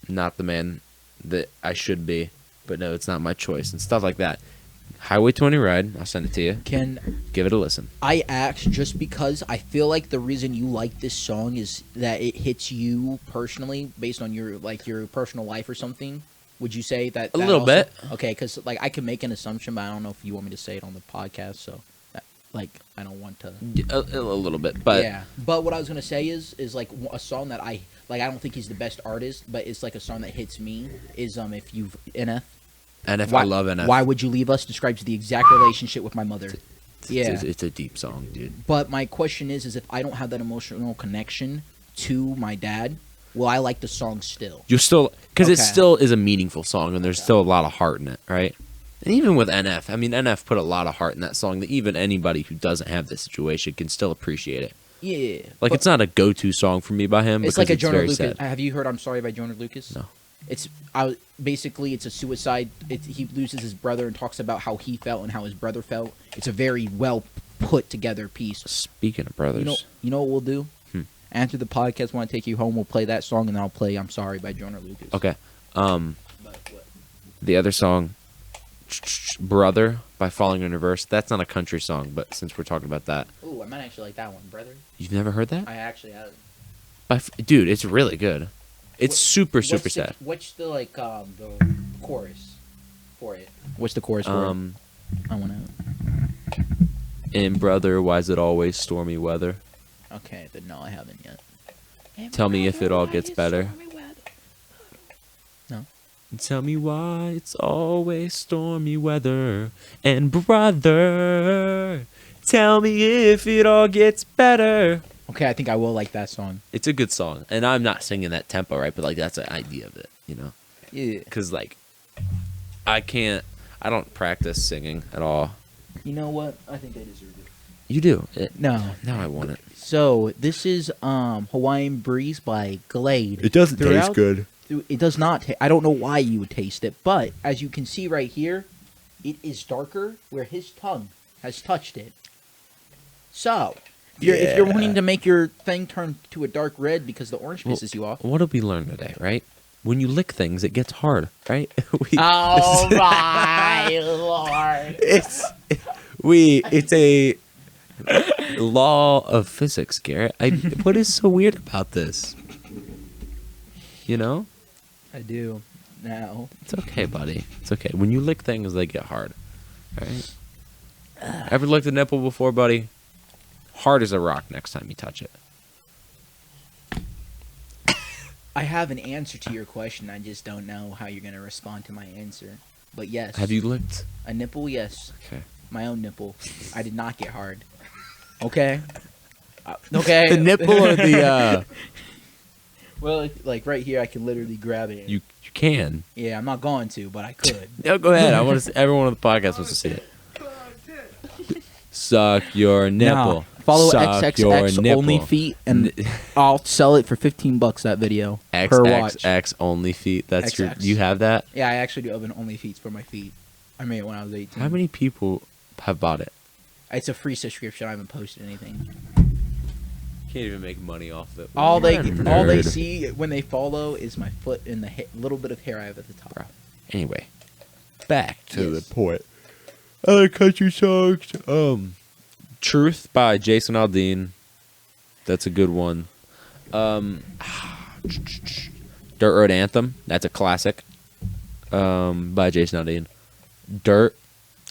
not the man that I should be, but no, it's not my choice, and stuff like that. Highway 20 Ride, I'll send it to you. Give it a listen. I asked just because I feel like the reason you like this song is that it hits you personally based on your personal life or something. Would you say that? A little bit. Okay, because I can make an assumption, but I don't know if you want me to say it on the podcast. So, I don't want to. A little bit, but yeah. But what I was gonna say is like a song that I don't think he's the best artist, but it's like a song that hits me. Is if you've NF. NF, I love NF. Why Would You Leave Us describes the exact relationship with my mother. It's a deep song, dude. But my question is if I don't have that emotional connection to my dad, will I like the song still? You still, because it Okay. still is a meaningful song, and there's still a lot of heart in it, right? And even with NF, I mean, NF put a lot of heart in that song that even anybody who doesn't have this situation can still appreciate it. Yeah. Like, but it's not a go-to song for me by him. it's because like a it's Joyner very Lucas. sad. Have you heard I'm Sorry by Joyner Lucas? No. Basically it's a suicide. He loses his brother and talks about how he felt and how his brother felt. It's a very well put together piece. Speaking of brothers, You know what we'll do? After the podcast, when I take you home, we'll play that song, and then I'll play "I'm Sorry" by Joyner Lucas. okay. But what? The other song, "Brother" by Falling in Reverse. That's not a country song, but since we're talking about that, Ooh, I might actually like that one, brother. you've never heard that? I actually haven't. Dude, it's really good. It's super What's sad. What's the the chorus for it? What's the chorus for it? I want to. And brother, why is it always stormy weather? Okay, then no, I haven't yet. Tell me if it all gets better. No. Tell me why it's always stormy weather. And brother, tell me if it all gets better. Okay, I think I will like that song. It's a good song. And I'm not singing that tempo, right? But like that's the idea of it, you know? Yeah. Because like, I don't practice singing at all. You know what? I think I deserve it. You do. No. Now I want it. So this is Hawaiian Breeze by Glade. It doesn't taste good. It does not. I don't know why you would taste it, but as you can see right here, it is darker where his tongue has touched it. So, if you're wanting to make your thing turn to a dark red because the orange pisses you off. What did we learn today, right? When you lick things, it gets hard, right? Oh my lord! It's a law of physics, Garrett. What is so weird about this? You know? I do now. It's okay, buddy. It's okay. When you lick things, they get hard. Right? Ever licked a nipple before, buddy? Hard as a rock next time you touch it. I have an answer to your question. I just don't know how you're going to respond to my answer. But yes. Have you licked? A nipple, yes. Okay. My own nipple. I did not get hard. Okay? Okay. The nipple or the... Well, like right here, I can literally grab it. You can. Yeah, I'm not going to, but I could. No, go ahead. I want to. Everyone on the podcast wants to see it. Suck your nipple. Now, follow Suck your XXX nipple. Only Feet, and I'll sell it for $15 that video per watch. XXX Only Feet. That's XX. You have that? Yeah, I actually do have an Only Feet for my feet. I made it when I was 18. How many people have bought it? It's a free subscription. I haven't posted anything. Can't even make money off of it. All they Nerd. see when they follow is my foot and the little bit of hair I have at the top. Bro. Anyway, back to Yes. the point. Other country songs. Truth by Jason Aldean. That's a good one. Dirt Road Anthem. That's a classic. By Jason Aldean. Dirt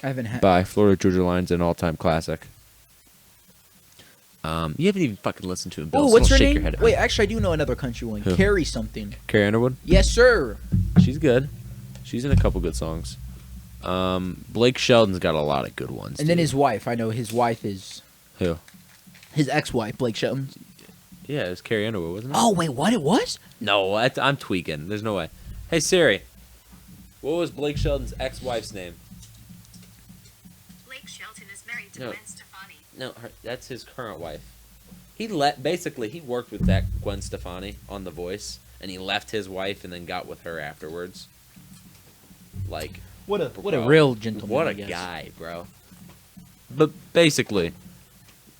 I haven't had. by Florida Georgia Line's an all-time classic. You haven't even fucking listened to him, Bill. Oh, so what's don't her shake name? your head. Wait, actually, I do know another country one. Who? Carrie something. Carrie Underwood. Yes, sir. She's good. She's in a couple good songs. Blake Shelton's got a lot of good ones. And then dude. his wife. I know his wife is Who? his ex-wife, Blake Shelton. Yeah, it was Carrie Underwood, wasn't it? Oh wait, what it was? No, I'm tweaking. There's no way. Hey Siri, what was Blake Shelton's ex-wife's name? Blake Shelton is married to No. Gwen Stefani. No, that's his current wife. He basically he worked with that Gwen Stefani on The Voice, and he left his wife and then got with her afterwards. Like What a bro, real gentleman. What I a guess. guy, bro. But basically,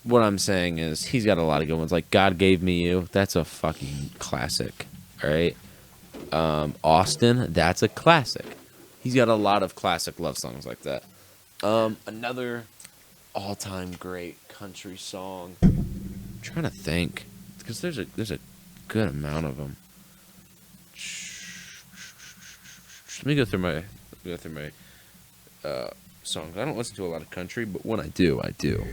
what I'm saying is he's got a lot of good ones. Like God Gave Me You, that's a fucking classic. All right. Austin, that's a classic. He's got a lot of classic love songs like that. Another all-time great country song. I'm trying to think because there's a good amount of them. Let me go through my songs. I don't listen to a lot of country, but when I do, I do.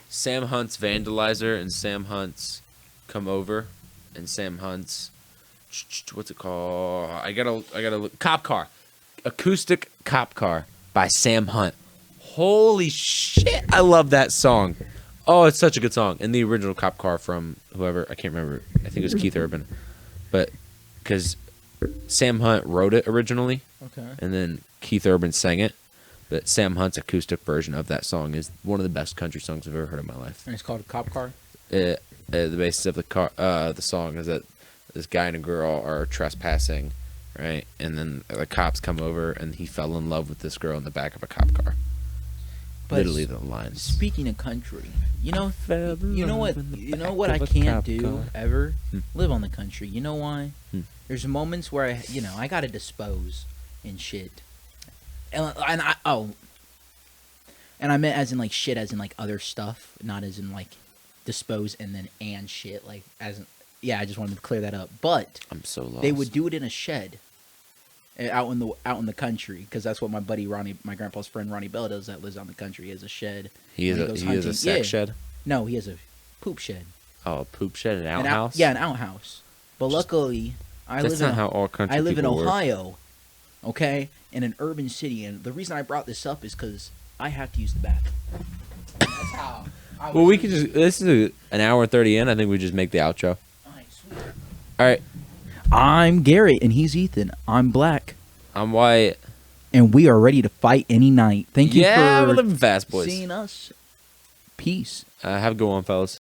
Sam Hunt's Vandalizer and Sam Hunt's Come Over and Sam Hunt's what's it called? I gotta look. Cop Car. Acoustic Cop Car by Sam Hunt. Holy shit, I love that song. Oh, it's such a good song. And the original Cop Car from whoever, I can't remember. I think it was Keith Urban. But because Sam Hunt wrote it originally, Okay. and then Keith Urban sang it. But Sam Hunt's acoustic version of that song is one of the best country songs I've ever heard in my life. And it's called Cop Car. The basis of the song is that this guy and a girl are trespassing, right? And then the cops come over, and he fell in love with this girl in the back of a cop car. But Literally the lines. Speaking of country, you know what I of a can't cop do car. ever? Hmm. Live on the country. You know why? Hmm. There's moments where I gotta dispose and shit. And I meant as in like shit, as in like other stuff, not as in like dispose and then and shit. Like as in, I just wanted to clear that up. But I'm so lost. they would do it in a shed, out in the country, because that's what my buddy Ronnie, my grandpa's friend Ronnie Bell does. That lives out in the country. He has a shed. He is when a goes he is a hunting. sex Yeah. shed. No, he has a poop shed. Oh, a poop shed, an An outhouse. an outhouse. But luckily, That's not how all country I live in people work. Ohio, okay, in an urban city, and the reason I brought this up is because I have to use the bathroom. That's how. Well, we could just. This is an hour and 30 in. I think we just make the outro. Alright, sweet. All right, I'm Garrett, and he's Ethan. I'm Black, I'm Wyatt. and we are ready to fight any night. Thank you Yeah, we're for living fast, boys. seeing us. Peace. Have a good one, fellas.